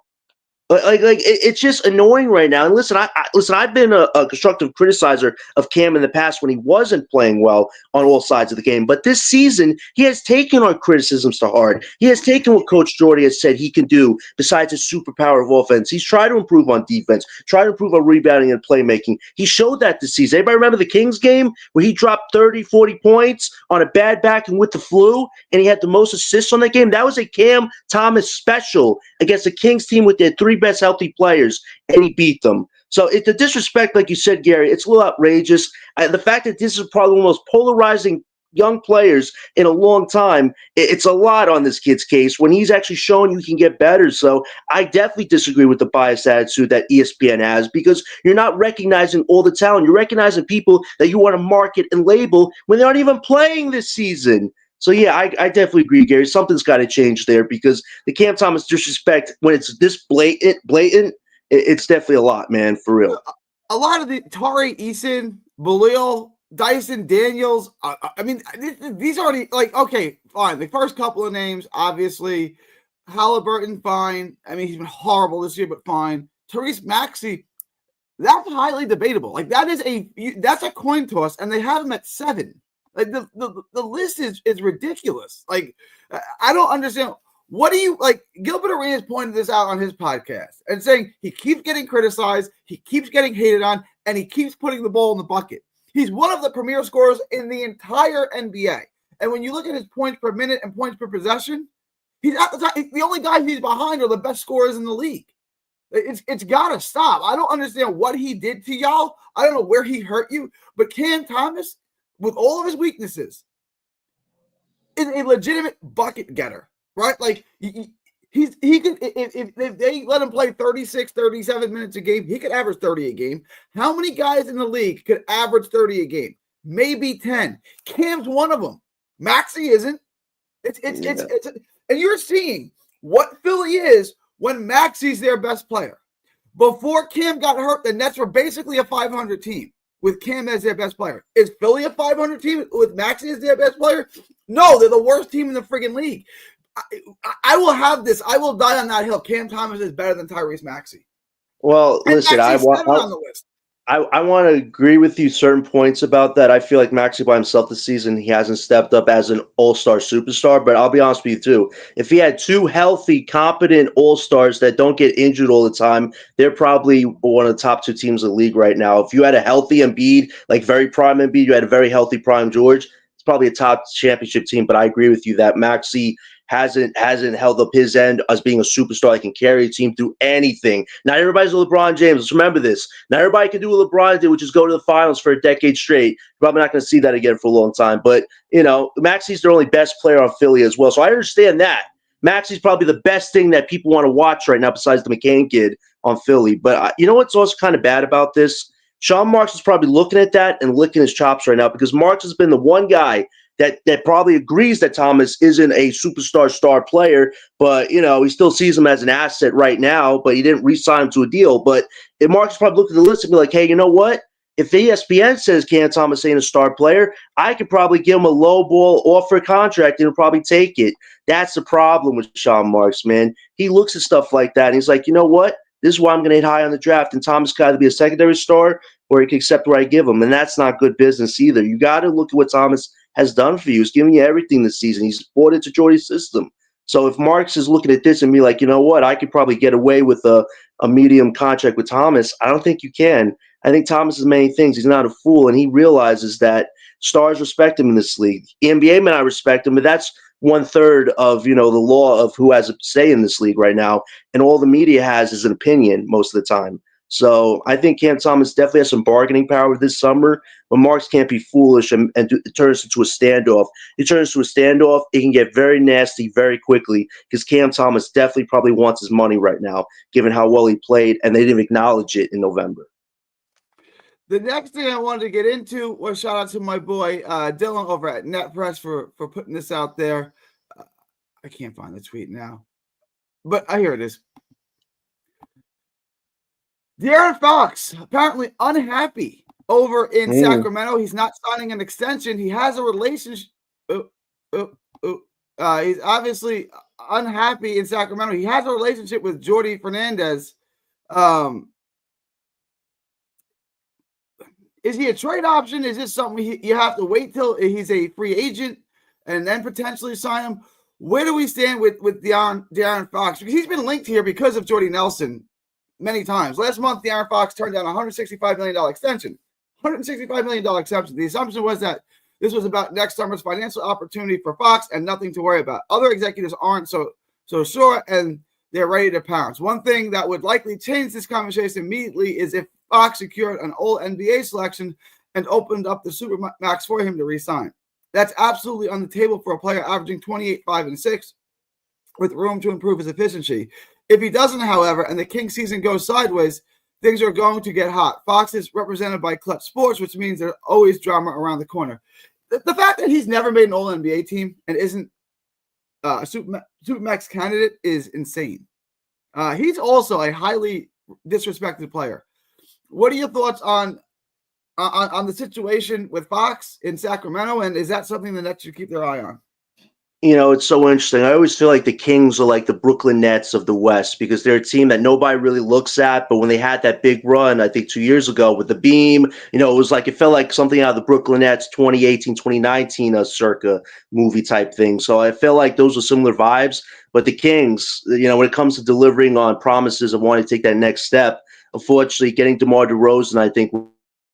It's just annoying right now. And listen, I've been a constructive criticizer of Cam in the past when he wasn't playing well on all sides of the game. But this season, he has taken our criticisms to heart. He has taken what Coach Jordy has said he can do besides his superpower of offense. He's tried to improve on defense, tried to improve on rebounding and playmaking. He showed that this season. Everybody remember the Kings game where he dropped 30, 40 points on a bad back and with the flu, and he had the most assists on that game? That was a Cam Thomas special against the Kings team with their three best healthy players, and he beat them. So the disrespect, like you said, Gary, it's a little outrageous. The fact that this is probably one of the most polarizing young players in a long time, it's a lot on this kid's case when he's actually showing you can get better. So I definitely disagree with the biased attitude that ESPN has, because you're not recognizing all the talent. You're recognizing people that you want to market and label when they aren't even playing this season. So, yeah, I definitely agree, Gary. Something's got to change there, because the Cam Thomas disrespect, when it's this blatant, it's definitely a lot, man, for real. A lot of the Tari Eason, Balil, Dyson Daniels. I mean, these already, like, okay, fine. The first couple of names, obviously, Halliburton, fine. I mean, he's been horrible this year, but fine. Tyrese Maxey, that's highly debatable. Like, that's a coin toss, and they have him at 7. Like, the list is ridiculous. Like, I don't understand. What do you like? Gilbert Arenas pointed this out on his podcast and saying he keeps getting criticized, he keeps getting hated on, and he keeps putting the ball in the bucket. He's one of the premier scorers in the entire NBA. And when you look at his points per minute and points per possession, he's at the top. The only guys he's behind are the best scorers in the league. It's got to stop. I don't understand what he did to y'all. I don't know where he hurt you, but Cam Thomas, with all of his weaknesses, is a legitimate bucket getter, right? Like, he could, if they let him play 36, 37 minutes a game, he could average 30 a game. How many guys in the league could average 30 a game? Maybe 10. Cam's one of them. Maxey isn't. And you're seeing what Philly is when Maxey's their best player. Before Cam got hurt, the Nets were basically a 500 team with Cam as their best player. Is Philly a 500 team with Maxey as their best player? No, they're the worst team in the friggin' league. I will have this. I will die on that hill. Cam Thomas is better than Tyrese Maxey. Well, And listen, Maxey's on the list. I want to agree with you certain points about that. I feel like Maxey by himself this season, he hasn't stepped up as an all-star superstar. But I'll be honest with you, too. If he had 2 healthy, competent all-stars that don't get injured all the time, they're probably one of the top 2 teams in the league right now. If you had a healthy Embiid, like very prime Embiid, you had a very healthy prime George, it's probably a top championship team. But I agree with you that Maxey hasn't held up his end as being a superstar that can carry a team through anything. Not everybody's a LeBron James. Let's remember this. Not everybody can do what LeBron did, which is go to the finals for a decade straight. You're probably not going to see that again for a long time. But, Maxey's their only best player on Philly as well. So I understand that. Maxey's probably the best thing that people want to watch right now besides the McCain kid on Philly. But you know what's also kind of bad about this? Sean Marks is probably looking at that and licking his chops right now, because Marks has been the one guy that probably agrees that Thomas isn't a superstar star player, but, he still sees him as an asset right now, but he didn't re-sign him to a deal. But Mark's probably looked at the list and be like, hey, you know what? If ESPN says Cam Thomas ain't a star player, I could probably give him a low ball offer contract and he'll probably take it. That's the problem with Sean Marks, man. He looks at stuff like that and he's like, you know what? This is why I'm going to hit high on the draft, and Thomas got to be a secondary star or he can accept what I give him, and that's not good business either. You got to look at what Thomas has done for you. He's giving you everything this season. He's bought into Jordy's system. So if Marks is looking at this and be like, you know what, I could probably get away with a medium contract with Thomas, I don't think you can. I think Thomas is many things. He's not a fool, and he realizes that stars respect him in this league. The NBA may not respect him, but that's 1/3 of the law of who has a say in this league right now, and all the media has is an opinion most of the time. So I think Cam Thomas definitely has some bargaining power this summer, but Marks can't be foolish and it turns into a standoff. It turns into a standoff. It can get very nasty very quickly, because Cam Thomas definitely probably wants his money right now, given how well he played, and they didn't acknowledge it in November. The next thing I wanted to get into was shout out to my boy Dylan over at NetPress for putting this out there. I can't find the tweet now, but here it is. De'Aaron Fox apparently unhappy over in Sacramento. He's not signing an extension. He has a relationship. He's obviously unhappy in Sacramento. He has a relationship with Jordi Fernandez. Is he a trade option? Is this something you have to wait till he's a free agent and then potentially sign him? Where do we stand with De'Aaron Fox? Because he's been linked here because of Jordy Nelson many times. Last month, De'Aaron Fox turned down a $165 million extension. $165 million extension. The assumption was that this was about next summer's financial opportunity for Fox and nothing to worry about. Other executives aren't so sure, and they're ready to pounce. One thing that would likely change this conversation immediately is if Fox secured an All-NBA selection and opened up the Supermax for him to re-sign. That's absolutely on the table for a player averaging 28, 5, and 6 with room to improve his efficiency. If he doesn't, however, and the Kings season goes sideways, things are going to get hot. Fox is represented by Clutch Sports, which means there's always drama around the corner. The fact that he's never made an All-NBA team and isn't a Supermax candidate is insane. He's also a highly disrespected player. What are your thoughts on the situation with Fox in Sacramento, and is that something the Nets should keep their eye on? It's so interesting. I always feel like the Kings are like the Brooklyn Nets of the West because they're a team that nobody really looks at. But when they had that big run, I think 2 years ago with the Beam, it felt like something out of the Brooklyn Nets 2018, 2019 circa movie type thing. So I feel like those are similar vibes. But the Kings, when it comes to delivering on promises of wanting to take that next step, unfortunately, getting DeMar DeRozan, I think,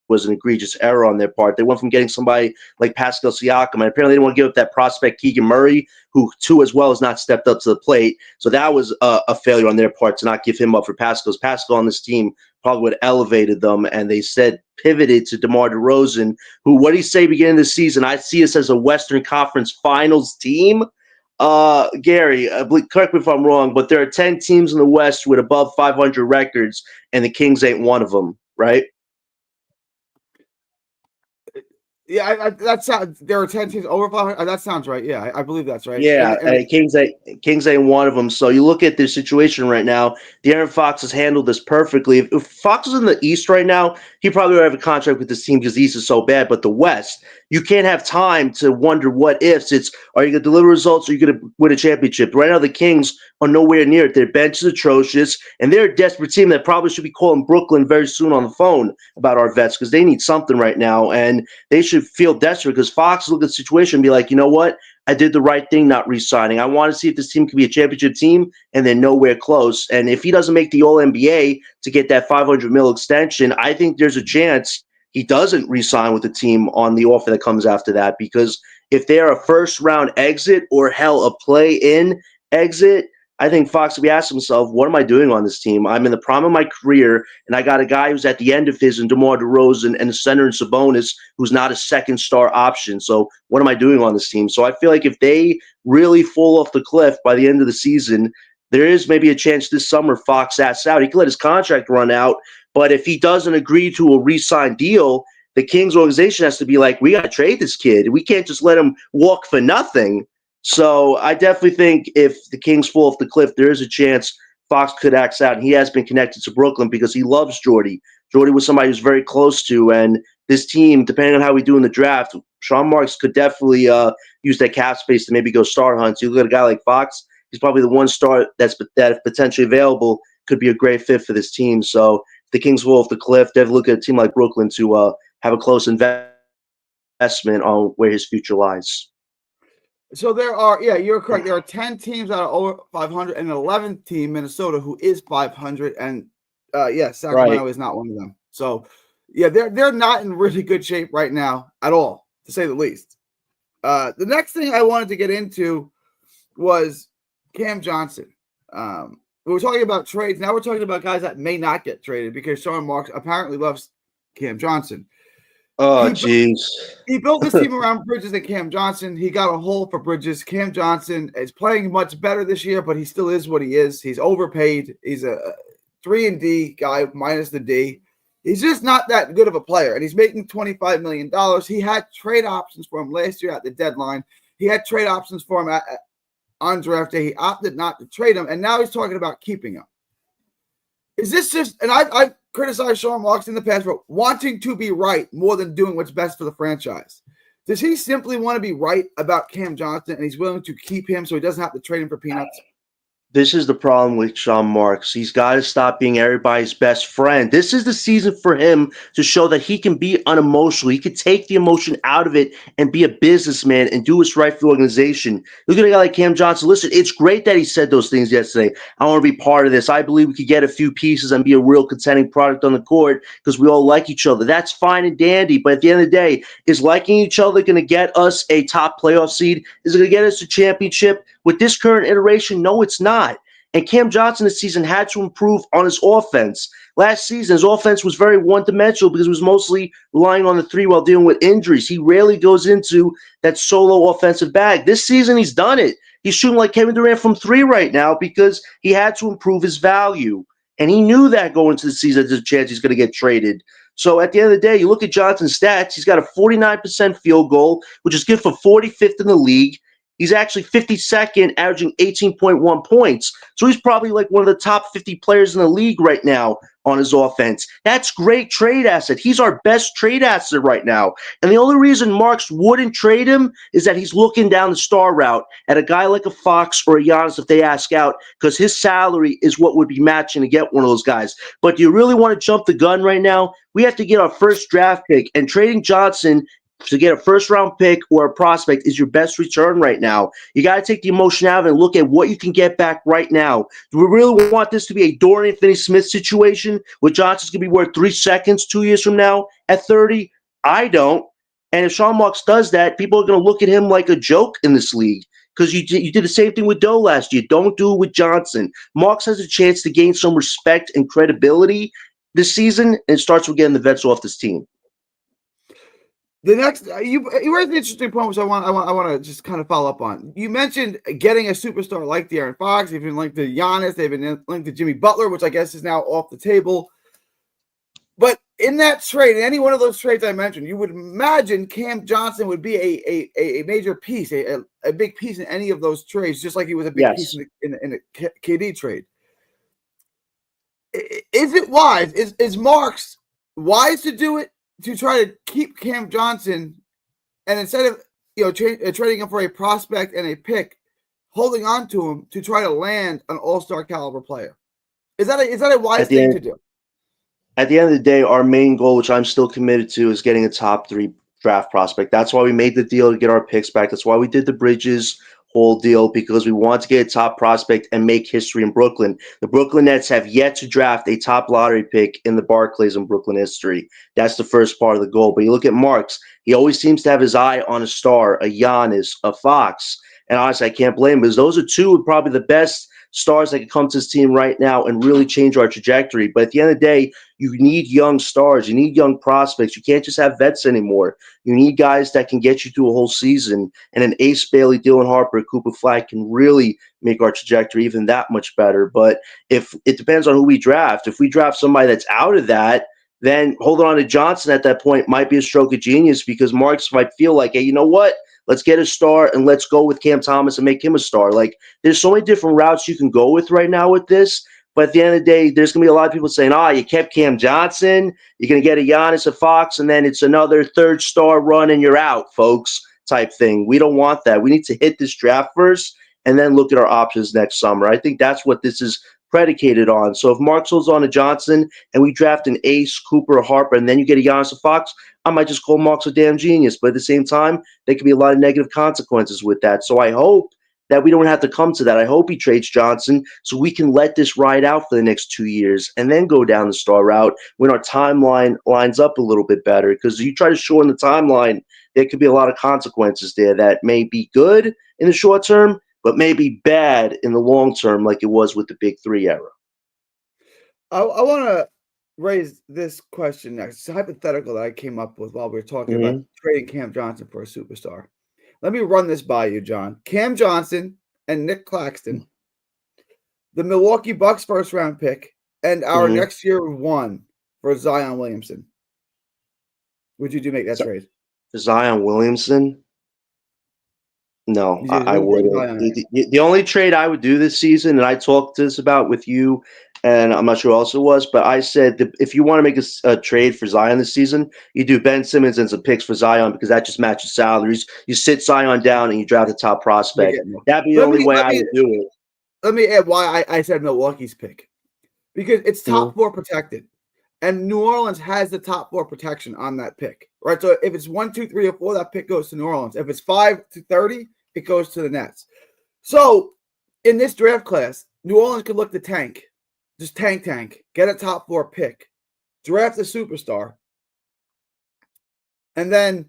was an egregious error on their part. They went from getting somebody like Pascal Siakam, and apparently they didn't want to give up that prospect Keegan Murray, who too as well has not stepped up to the plate. So that was a failure on their part to not give him up for Pascal. Pascal on this team probably would have elevated them, and they said pivoted to DeMar DeRozan, who, what did he say beginning of the season? I see us as a Western Conference Finals team. Gary, correct me if I'm wrong, but there are 10 teams in the West with above 500 records, and the Kings ain't one of them, right? Yeah, that sounds. There are 10 teams over 500. That sounds right. Yeah, I believe that's right. Yeah, Kings ain't one of them. So you look at the situation right now. De'Aaron Fox has handled this perfectly. If Fox is in the East right now, he probably would have a contract with this team because the East is so bad. But the West, you can't have time to wonder what ifs. It's, are you going to deliver results or are you going to win a championship? Right now, the Kings are nowhere near it. Their bench is atrocious, and they're a desperate team that probably should be calling Brooklyn very soon on the phone about our vets because they need something right now, and they should feel desperate because Fox look at the situation and be like, you know what? I did the right thing not re-signing. I want to see if this team can be a championship team, and they're nowhere close. And if he doesn't make the All-NBA to get that $500 million extension, I think there's a chance he doesn't re-sign with the team on the offer that comes after that. Because if they're a first-round exit or, hell, a play-in exit, I think Fox will be asking himself, what am I doing on this team? I'm in the prime of my career, and I got a guy who's at the end of his in DeMar DeRozan and a center in Sabonis who's not a second-star option. So what am I doing on this team? So I feel like if they really fall off the cliff by the end of the season, there is maybe a chance this summer Fox asks out. He could let his contract run out, but if he doesn't agree to a re-sign deal, the Kings organization has to be like, we got to trade this kid. We can't just let him walk for nothing. So I definitely think if the Kings fall off the cliff, there is a chance Fox could axe out. And he has been connected to Brooklyn because he loves Jordy. Jordy was somebody who's very close to, and this team, depending on how we do in the draft, Sean Marks could definitely use that cap space to maybe go star hunts. You look at a guy like Fox, he's probably the one star that if potentially available could be a great fit for this team. So if the Kings fall off the cliff, definitely look at a team like Brooklyn to have a close investment on where his future lies. So there are, you're correct. There are 10 teams that are over 500 and an 11th team, Minnesota, who is 500. And Sacramento is not one of them. So they're not in really good shape right now at all, to say the least. The next thing I wanted to get into was Cam Johnson. We were talking about trades. Now we're talking about guys that may not get traded because Sean Marks apparently loves Cam Johnson. Oh, jeez. He built this team around Bridges and Cam Johnson. He got a hole for Bridges. Cam Johnson is playing much better this year, but he still is what he is. He's overpaid. He's a 3-and-D guy minus the D. He's just not that good of a player, and he's making $25 million. He had trade options for him last year at the deadline. He had trade options for him on draft day. He opted not to trade him, and now he's talking about keeping him. Is this just – and I criticized Sean Marks in the past for wanting to be right more than doing what's best for the franchise. Does he simply want to be right about Cam Johnson, and he's willing to keep him so he doesn't have to trade him for peanuts? This is the problem with Sean Marks. He's got to stop being everybody's best friend. This is the season for him to show that he can be unemotional. He can take the emotion out of it and be a businessman and do what's right for the organization. Look at a guy like Cam Johnson. Listen, it's great that he said those things yesterday. I want to be part of this. I believe we could get a few pieces and be a real contending product on the court because we all like each other. That's fine and dandy. But at the end of the day, is liking each other going to get us a top playoff seed? Is it going to get us a championship? With this current iteration, no, it's not. And Cam Johnson this season had to improve on his offense. Last season, his offense was very one-dimensional because it was mostly relying on the three while dealing with injuries. He rarely goes into that solo offensive bag. This season, he's done it. He's shooting like Kevin Durant from three right now because he had to improve his value. And he knew that going into the season, there's a chance he's going to get traded. So at the end of the day, you look at Johnson's stats, he's got a 49% field goal, which is good for 45th in the league. He's actually 52nd, averaging 18.1 points. So he's probably like one of the top 50 players in the league right now on his offense. That's great trade asset. He's our best trade asset right now. And the only reason Marks wouldn't trade him is that he's looking down the star route at a guy like a Fox or a Giannis if they ask out, because his salary is what would be matching to get one of those guys. But do you really want to jump the gun right now? We have to get our first draft pick, and trading Johnson to get a first-round pick or a prospect is your best return right now. You got to take the emotion out of it and look at what you can get back right now. Do we really want this to be a Dorian Finney-Smith situation where Johnson's going to be worth 3 seconds 2 years from now at 30? I don't. And if Sean Marks does that, people are going to look at him like a joke in this league because you did the same thing with Doe last year. Don't do it with Johnson. Marks has a chance to gain some respect and credibility this season, and it starts with getting the vets off this team. The next, you raised an interesting point, which I want to just kind of follow up on. You mentioned getting a superstar like De'Aaron Fox, even linked to Giannis, they've been linked to Jimmy Butler, which I guess is now off the table. But in that trade, in any one of those trades I mentioned, you would imagine Cam Johnson would be a major piece, a big piece in any of those trades, just like he was a big piece in the KD trade. Is it wise? Is Marks wise to do it? To try to keep Cam Johnson, and instead of trading him for a prospect and a pick, holding on to him to try to land an all-star caliber player, is that a wise thing to do? At the end of the day, our main goal, which I'm still committed to, is getting a top 3 draft prospect. That's why we made the deal to get our picks back. That's why we did the Bridges whole deal, because we want to get a top prospect and make history in Brooklyn. The Brooklyn Nets have yet to draft a top lottery pick in the Barclays in Brooklyn history. That's the first part of the goal. But you look at Marks, he always seems to have his eye on a star, a Giannis, a Fox. And honestly, I can't blame him, because those are two of probably the best stars that could come to this team right now and really change our trajectory. But at the end of the day, you need young stars. You need young prospects. You can't just have vets anymore. You need guys that can get you through a whole season. And an Ace Bailey, Dylan Harper, Cooper Flag can really make our trajectory even that much better. But if it depends on who we draft. If we draft somebody that's out of that, then holding on to Johnson at that point might be a stroke of genius, because Marks might feel like, hey, you know what? Let's get a star and let's go with Cam Thomas and make him a star. Like, there's so many different routes you can go with right now with this. But at the end of the day, there's going to be a lot of people saying, you kept Cam Johnson, you're going to get a Giannis, a Fox, and then it's another third star run and you're out, folks, type thing. We don't want that. We need to hit this draft first and then look at our options next summer. I think that's what this is predicated on. So if Marks holds on to Johnson and we draft an Ace, Cooper, or Harper, and then you get a Giannis or Fox, I might just call Marks a damn genius. But at the same time, there could be a lot of negative consequences with that. So I hope that we don't have to come to that. I hope he trades Johnson so we can let this ride out for the next 2 years and then go down the star route when our timeline lines up a little bit better. Because you try to shorten the timeline, there could be a lot of consequences there that may be good in the short term, but may be bad in the long term, like it was with the Big Three era. I want to raise this question next. It's a hypothetical that I came up with while we were talking about trading Cam Johnson for a superstar. Let me run this by you, John. Cam Johnson and Nick Claxton, the Milwaukee Bucks first-round pick, and our next year 1 for Zion Williamson. Would you make that trade? Zion Williamson? No, You I wouldn't take wouldn't. Zion. The only trade I would do this season, and I talked this about with you, and I'm not sure who else it was, but I said that if you want to make a trade for Zion this season, you do Ben Simmons and some picks for Zion because that just matches salaries. You sit Zion down and you draft a top They prospect. get more. That'd be the only way I would do it. Let me add why I said Milwaukee's pick, because it's top 4 protected, and New Orleans has the top 4 protection on that pick, right? So if it's 1, 2, 3, or 4, that pick goes to New Orleans. If it's 5 to 30, it goes to the Nets. So in this draft class, New Orleans could look to tank, just tank, get a top 4 pick, draft a superstar, and then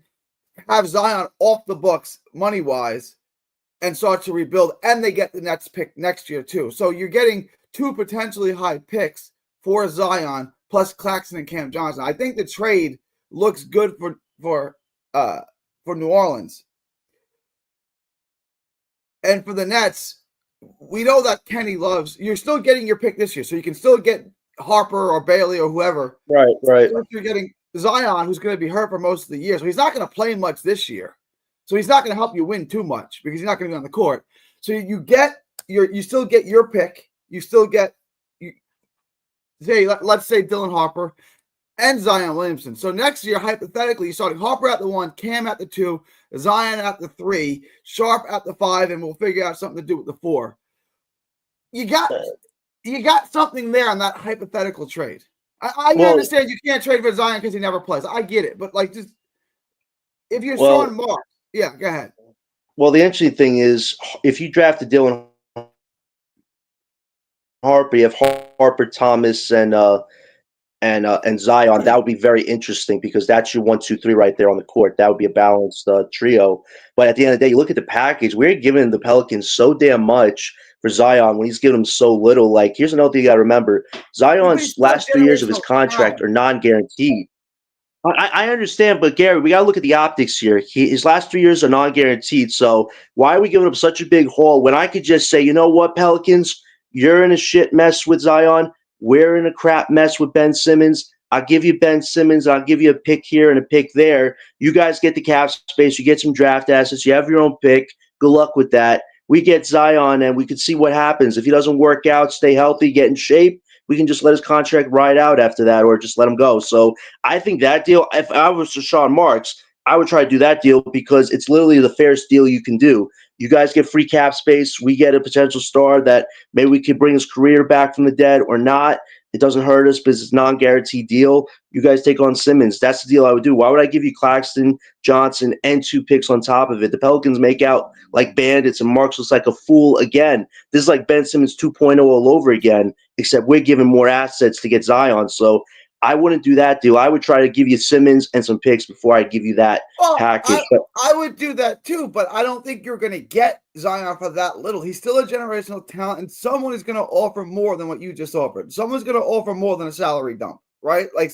have Zion off the books money wise and start to rebuild. And they get the Nets pick next year too. So you're getting 2 potentially high picks for Zion plus Claxton and Cam Johnson. I think the trade looks good for New Orleans. And for the Nets, we know that Kenny loves. You're still getting your pick this year, so you can still get Harper or Bailey or whoever. Right. You're getting Zion, who's going to be hurt for most of the year, so he's not going to play much this year. So he's not going to help you win too much because he's not going to be on the court. So you still get your pick. You still get, let's say Dylan Harper and Zion Williamson. So next year, hypothetically, you're starting Harper at the 1, Cam at the 2, Zion at the 3, Sharp at the 5, and we'll figure out something to do with the 4. You got something there on that hypothetical trade. I understand you can't trade for Zion because he never plays. I get it, but just if you're Sean Marks, yeah, go ahead. Well, the interesting thing is, if you drafted Dylan Harper, you have Harper, Thomas, and Zion. That would be very interesting because that's your 1, 2, 3 right there on the court. That would be a balanced trio. But at the end of the day, you look at the package. We're giving the Pelicans so damn much for Zion when he's giving them so little. Like, here's another thing you got to remember: Zion's last 3 years of his contract are non-guaranteed. I understand, but Gary, we got to look at the optics here. His last 3 years are non-guaranteed. So why are we giving up such a big haul when I could just say, you know what, Pelicans, you're in a shit mess with Zion. We're in a crap mess with Ben Simmons. I'll give you Ben Simmons. I'll give you a pick here and a pick there. You guys get the cap space. You get some draft assets. You have your own pick. Good luck with that. We get Zion, and we can see what happens. If he doesn't work out, stay healthy, get in shape, we can just let his contract ride out after that or just let him go. So I think that deal, if I was Sean Marks, I would try to do that deal because it's literally the fairest deal you can do. You guys get free cap space. We get a potential star that maybe we could bring his career back from the dead or not. It doesn't hurt us because it's a non-guaranteed deal. You guys take on Simmons. That's the deal I would do. Why would I give you Claxton, Johnson, and 2 picks on top of it? The Pelicans make out like bandits, and Marks looks like a fool again. This is like Ben Simmons 2.0 all over again, except we're giving more assets to get Zion. So I wouldn't do that deal. I would try to give you Simmons and some picks before I give you that package. I would do that too, but I don't think you're going to get Zion for that little. He's still a generational talent, and someone is going to offer more than what you just offered. Someone's going to offer more than a salary dump, right? Like,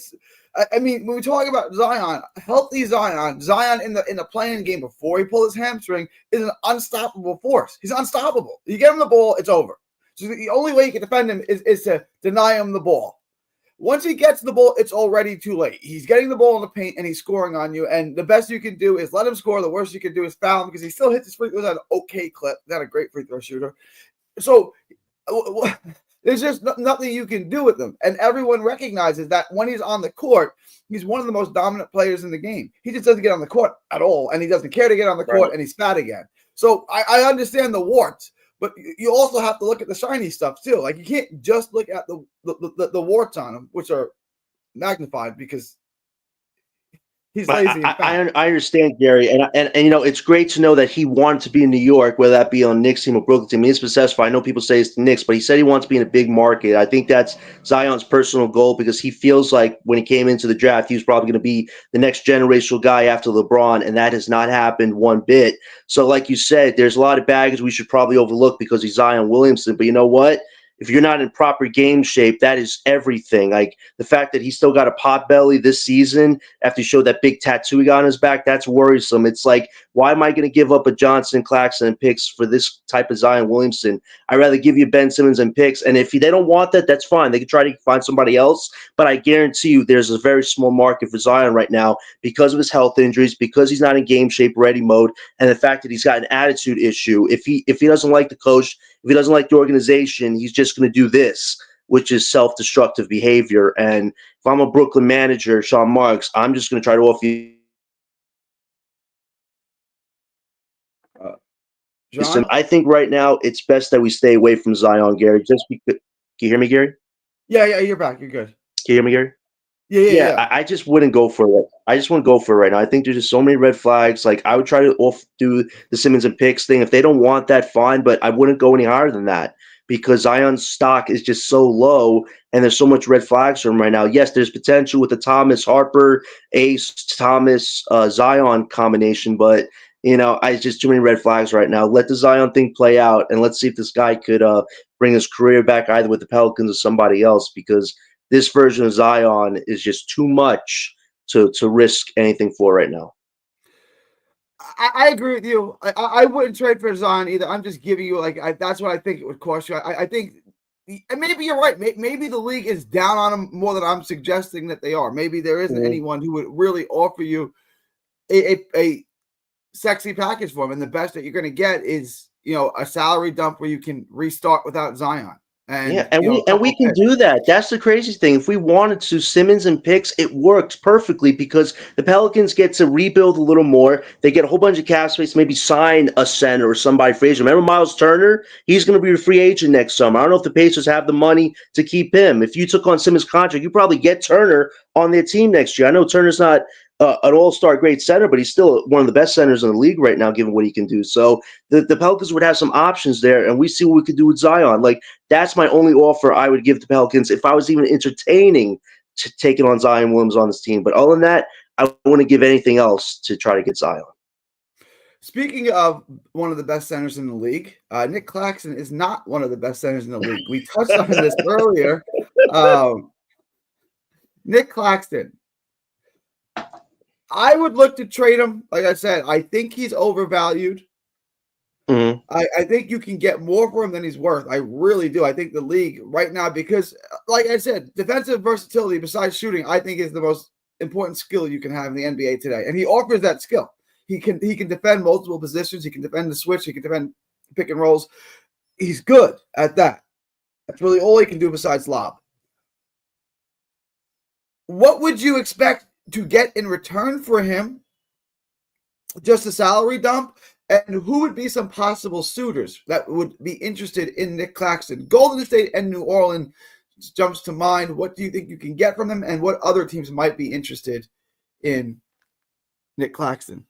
I mean, when we talk about Zion, healthy Zion in the playing game before he pulled his hamstring is an unstoppable force. He's unstoppable. You get him the ball, it's over. So the only way you can defend him is to deny him the ball. Once he gets the ball, it's already too late. He's getting the ball in the paint and he's scoring on you. And the best you can do is let him score. The worst you can do is foul him because he still hits his free throws at an okay clip. Not a great free throw shooter. So there's just nothing you can do with him. And everyone recognizes that when he's on the court, he's one of the most dominant players in the game. He just doesn't get on the court at all. And he doesn't care to get on the court, and he's fat again. So I understand the warts. But you also have to look at the shiny stuff too. Like, you can't just look at the warts on him, which are magnified because he's lazy. I understand, Gary, and you know, it's great to know that he wanted to be in New York, whether that be on Knicks team or Brooklyn team. He's specified. I know people say it's the Knicks, but he said he wants to be in a big market. I think that's Zion's personal goal because he feels like when he came into the draft, he was probably going to be the next generational guy after LeBron, and that has not happened one bit. So, like you said, there's a lot of baggage we should probably overlook because he's Zion Williamson. But you know what? if you're not in proper game shape, that is everything. Like the fact that he still got a pot belly this season after he showed that big tattoo he got on his back, that's worrisome. It's like, why am I going to give up a Johnson, Claxton, and picks for this type of Zion Williamson? I'd rather give you Ben Simmons and picks. And if they don't want that, that's fine. They can try to find somebody else. But I guarantee you there's a very small market for Zion right now because of his health injuries, because he's not in game shape ready mode, and the fact that he's got an attitude issue. If he doesn't like the coach, if he doesn't like the organization, he's just going to do this, which is self-destructive behavior. And if I'm a Brooklyn manager, Sean Marks, I'm just going to try to offer you. John? I think right now it's best that we stay away from Zion, Gary. Just because, can you hear me, Gary? Yeah, you're back. You're good. Can you hear me, Gary? Yeah. I just wouldn't go for it. I just wouldn't go for it right now. I think there's just so many red flags. Like I would try to do the Simmons and picks thing. If they don't want that, fine. But I wouldn't go any higher than that because Zion's stock is just so low, and there's so much red flags for him right now. Yes, there's potential with the Thomas Harper, Ace, Thomas, Zion combination, but I just too many red flags right now. Let the Zion thing play out, and let's see if this guy could bring his career back either with the Pelicans or somebody else, because this version of Zion is just too much to risk anything for right now. I agree with you. I wouldn't trade for Zion either. I'm just giving you that's what I think it would cost you. I think, and maybe you're right. Maybe the league is down on him more than I'm suggesting that they are. Maybe there isn't anyone who would really offer you a sexy package for him, and the best that you're going to get is a salary dump where you can restart without Zion. And we can do that. That's the crazy thing. If we wanted to, Simmons and picks, it works perfectly because the Pelicans get to rebuild a little more. They get a whole bunch of cap space, maybe sign a center or somebody free agent. Remember Miles Turner? He's going to be a free agent next summer. I don't know if the Pacers have the money to keep him. If you took on Simmons' contract, you probably get Turner on their team next year. I know Turner's not an all-star great center, but he's still one of the best centers in the league right now, given what he can do. So the Pelicans would have some options there, and we see what we could do with Zion. Like, that's my only offer I would give the Pelicans if I was even entertaining to taking on Zion Williams on this team. But other than that, I wouldn't give anything else to try to get Zion. Speaking of one of the best centers in the league, Nick Claxton is not one of the best centers in the league. We touched on this earlier. Nick Claxton. I would look to trade him. Like I said, I think he's overvalued. Mm-hmm. I think you can get more for him than he's worth. I really do. I think the league right now, because like I said, defensive versatility besides shooting, I think is the most important skill you can have in the NBA today. And he offers that skill. He can defend multiple positions. He can defend the switch. He can defend pick and rolls. He's good at that. That's really all he can do besides lob. What would you expect to get in return for him? Just a salary dump? And who would be some possible suitors that would be interested in Nick Claxton? Golden State and New Orleans jumps to mind. What do you think you can get from them, and what other teams might be interested in Nick Claxton?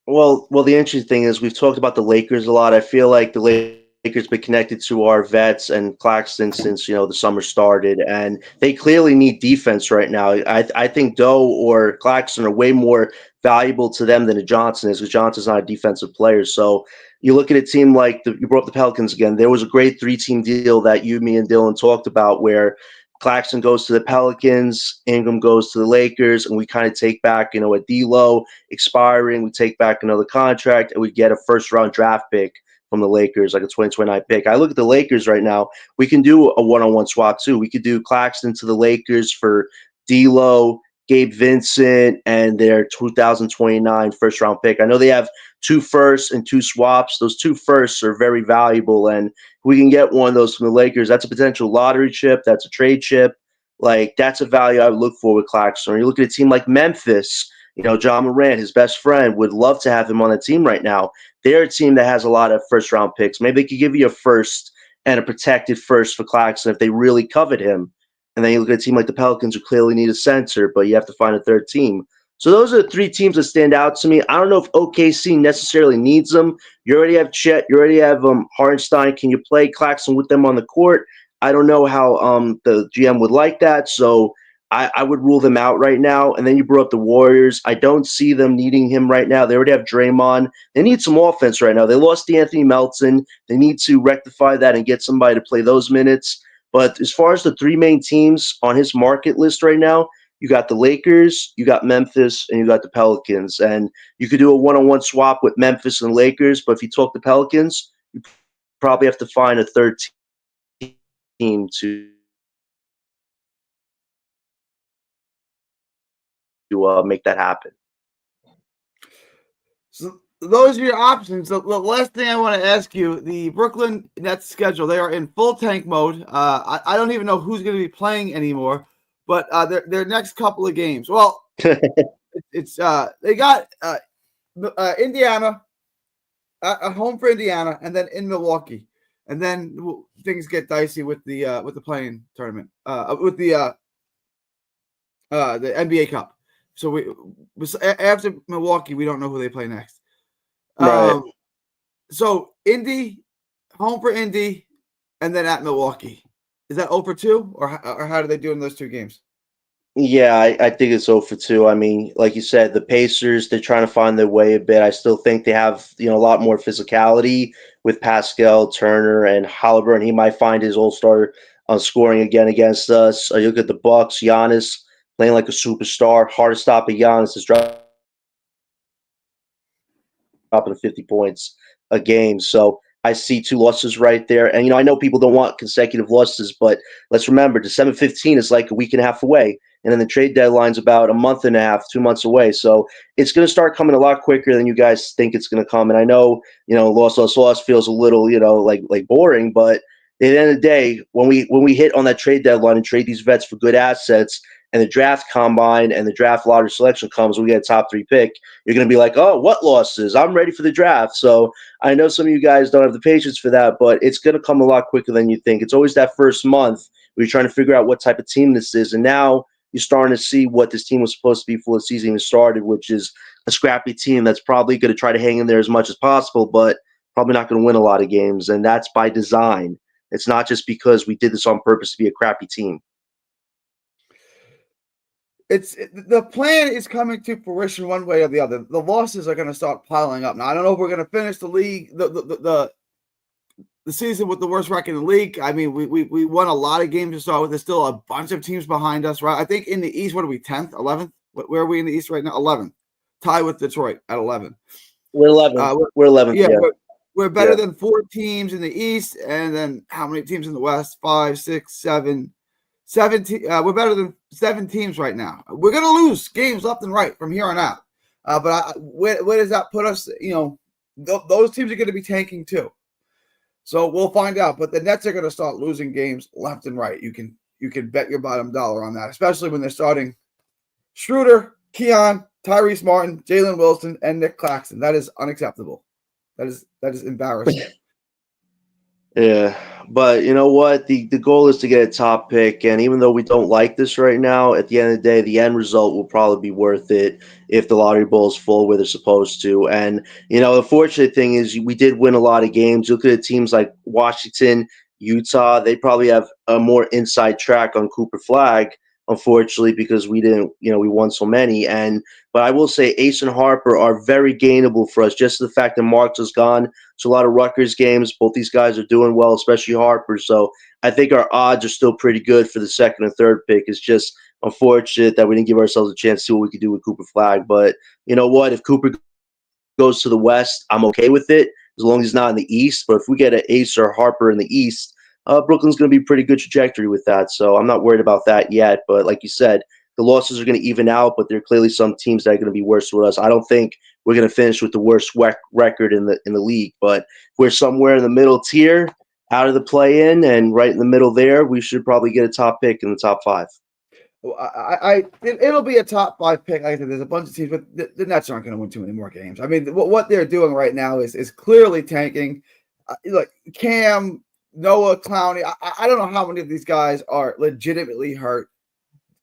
Well, the interesting thing is we've talked about the Lakers a lot. I feel like the Lakers been connected to our vets and Claxton since the summer started, and they clearly need defense right now. I think Doe or Claxton are way more valuable to them than a Johnson is, because Johnson's not a defensive player. So you look at a team like you brought up the Pelicans again. There was a great 3-team deal that you, me, and Dylan talked about where Claxton goes to the Pelicans, Ingram goes to the Lakers, and we kind of take back, a D'Lo expiring. We take back another contract, and we get a first-round draft pick from the Lakers, like a 2029 pick. I look at the Lakers right now. We can do a one-on-one swap too. We could do Claxton to the Lakers for D'Lo, Gabe Vincent, and their 2029 first-round pick. I know they have 2 firsts and 2 swaps. Those 2 firsts are very valuable, and if we can get one of those from the Lakers, that's a potential lottery chip. That's a trade chip. Like, that's a value I would look for with Claxton. Or you look at a team like Memphis. John Morant, his best friend, would love to have him on the team right now. They're a team that has a lot of first-round picks. Maybe they could give you a first and a protected first for Claxton if they really covet him. And then you look at a team like the Pelicans who clearly need a center, but you have to find a third team. So those are the 3 teams that stand out to me. I don't know if OKC necessarily needs them. You already have Chet. You already have Hartenstein. Can you play Claxton with them on the court? I don't know how the GM would like that. So I would rule them out right now. And then you brought up the Warriors. I don't see them needing him right now. They already have Draymond. They need some offense right now. They lost Anthony Melton. They need to rectify that and get somebody to play those minutes. But as far as the three main teams on his market list right now, you got the Lakers, you got Memphis, and you got the Pelicans. And you could do a one-on-one swap with Memphis and Lakers. But if you talk the Pelicans, you probably have to find a third team to make that happen. So those are your options. The last thing I want to ask you, the Brooklyn Nets schedule, they are in full tank mode. I don't even know who's going to be playing anymore, but their next couple of games. Well, it's they got Indiana at home for Indiana, and then in Milwaukee, and then things get dicey with the playing tournament, with the NBA Cup. So after Milwaukee, we don't know who they play next. Right. So Indy, home for Indy, and then at Milwaukee. Is that 0 for 2, or how do they do in those two games? Yeah, I think it's 0 for 2. I mean, like you said, the Pacers, they're trying to find their way a bit. I still think they have, a lot more physicality with Pascal, Turner, and Halliburton. He might find his all-star scoring again against us. You look at the Bucks, Giannis playing like a superstar. Hard to stop at Giannis is dropping 50 points a game. So I see 2 losses right there. And, I know people don't want consecutive losses, but let's remember December 15 is like a week and a half away. And then the trade deadline's about a month and a half, 2 months away. So it's going to start coming a lot quicker than you guys think it's going to come. And I know, loss feels a little, like boring, but at the end of the day, when we hit on that trade deadline and trade these vets for good assets, and the draft combine and the draft lottery selection comes, we get a top 3 pick, you're going to be like, oh, what losses? I'm ready for the draft. So I know some of you guys don't have the patience for that, but it's going to come a lot quicker than you think. It's always that first month where you're trying to figure out what type of team this is. And now you're starting to see what this team was supposed to be before the season even started, which is a scrappy team that's probably going to try to hang in there as much as possible, but probably not going to win a lot of games. And that's by design. It's not just because we did this on purpose to be a crappy team. The plan is coming to fruition one way or the other. The losses are going to start piling up. Now, I don't know if we're going to finish the league, the season with the worst record in the league. I mean, we won a lot of games to start with. There's still a bunch of teams behind us, right? I think in the East, what are we, 10th, 11th? Where are we in the East right now? 11th. Tied with Detroit at 11. We're 11th. We're 11th. Yeah. We're better than 4 teams in the East, and then how many teams in the West? 5, 6, 7. 17. We're better than 7 teams right now. We're going to lose games left and right from here on out. But where does that put us? Those teams are going to be tanking too. So we'll find out. But the Nets are going to start losing games left and right. You can bet your bottom dollar on that, especially when they're starting Schroeder, Keon, Tyrese Martin, Jalen Wilson, and Nick Claxton. That is unacceptable. That is embarrassing. Yeah, but you know what? The goal is to get a top pick, and even though we don't like this right now, at the end of the day, the end result will probably be worth it if the lottery bowl is full where they're supposed to. And the fortunate thing is we did win a lot of games. Look at teams like Washington, Utah; they probably have a more inside track on Cooper Flag, unfortunately, because we didn't, we won so many. But I will say Ace and Harper are very gainable for us. Just the fact that Marks is gone. So a lot of Rutgers games. Both these guys are doing well, especially Harper. So I think our odds are still pretty good for the second and third pick. It's just unfortunate that we didn't give ourselves a chance to see what we could do with Cooper Flag. But you know what? If Cooper goes to the West, I'm okay with it as long as he's not in the East. But if we get an Ace or Harper in the East, Brooklyn's going to be a pretty good trajectory with that. So I'm not worried about that yet. But like you said, the losses are going to even out, but there are clearly some teams that are going to be worse with us. I don't think we're going to finish with the worst record in the league, but we're somewhere in the middle tier, out of the play-in, and right in the middle there, we should probably get a top pick in the top 5. Well, it'll be a top 5 pick. Like I said, there's a bunch of teams, but the Nets aren't going to win too many more games. I mean, what they're doing right now is clearly tanking. Look, Cam, Noah, Clowney. I don't know how many of these guys are legitimately hurt.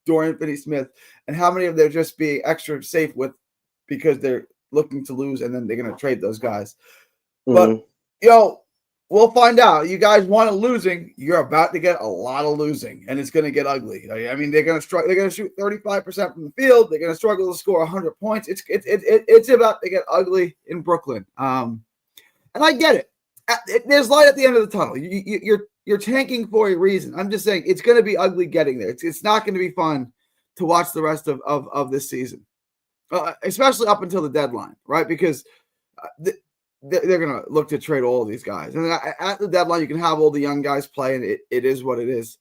Dorian Finney-Smith, and how many of them are just being extra safe with because they're looking to lose and then they're going to trade those guys. Mm-hmm. But, we'll find out. You guys want losing. You're about to get a lot of losing, and it's going to get ugly. I mean, they're going to struggle. They're going to shoot 35% from the field. They're going to struggle to score 100 points. It's about to get ugly in Brooklyn. And I get it. There's light at the end of the tunnel. You're tanking for a reason. I'm just saying it's going to be ugly getting there. It's not going to be fun to watch the rest of this season, especially up until the deadline, right? Because they're going to look to trade all of these guys. And at the deadline, you can have all the young guys play, and it is what it is.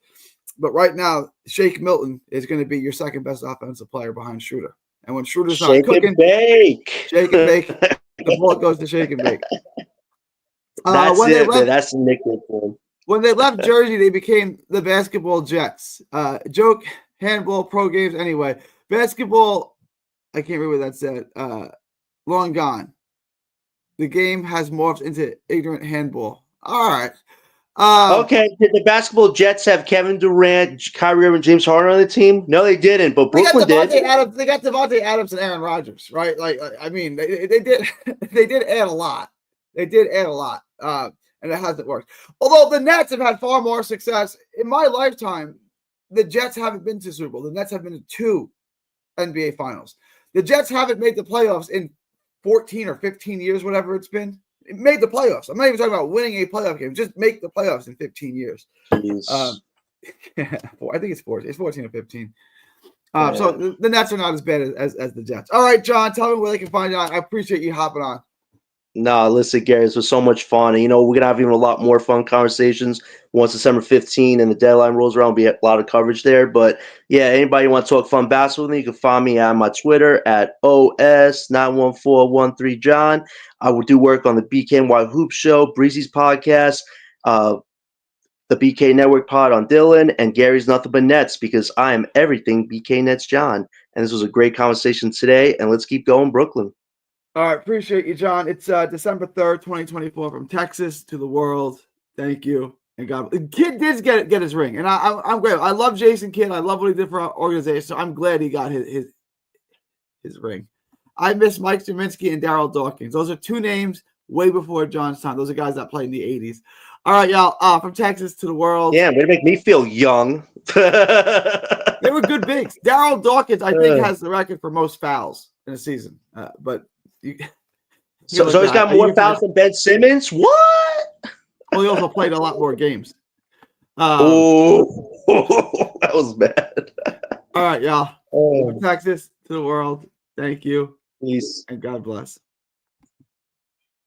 But right now, Shake Milton is going to be your second best offensive player behind Schroeder. And when Schroeder's not cooking, shake and bake, the ball goes to shake and bake. That's the nickname for him. When they left Jersey, they became the basketball Jets. Joke, handball, pro games. Anyway, basketball, I can't remember what that said. Long gone. The game has morphed into ignorant handball. All right. Okay. Did the basketball Jets have Kevin Durant, Kyrie Irving, James Harden on the team? No, they didn't. But Brooklyn did. They got Devontae Adams and Aaron Rodgers, right? Like I mean, they did. They did add a lot. They did add a lot. And it hasn't worked. Although the Nets have had far more success in my lifetime, the Jets haven't been to Super Bowl. The Nets have been to 2 NBA Finals. The Jets haven't made the playoffs in 14 or 15 years, whatever it's been. It made the playoffs. I'm not even talking about winning a playoff game. Just make the playoffs in 15 years. I think it's 14. It's 14 or 15. So the Nets are not as bad as the Jets. All right, John, tell me where they can find you. I appreciate you hopping on. No, listen, Gary, this was so much fun. And, we're going to have even a lot more fun conversations once December 15 and the deadline rolls around. There'll be a lot of coverage there. But, yeah, anybody want to talk fun basketball with me, you can find me on my Twitter at OS91413John. I will do work on the BKNY Hoop Show, Breezy's podcast, the BK Network pod on Dylan, and Gary's Nothing But Nets, because I am everything BK Nets John. And this was a great conversation today. And let's keep going, Brooklyn. All right, appreciate you, John. It's December 3rd, 2024, from Texas to the world. Thank you. And God, Kidd did get his ring, and I'm great. I love Jason Kidd. I love what he did for our organization. So I'm glad he got his ring. I miss Mike Zuminski and Daryl Dawkins. Those are 2 names way before John's time. Those are guys that played in the 80s. All right, y'all. From Texas to the world. Yeah, way to make me feel young. They were good bigs. Daryl Dawkins, I think, has the record for most fouls in a season. So he's got more fouls than Ben Simmons? What? Well, he also played a lot more games. That was bad. All right, y'all. From Texas to the world. Thank you. Peace. And God bless.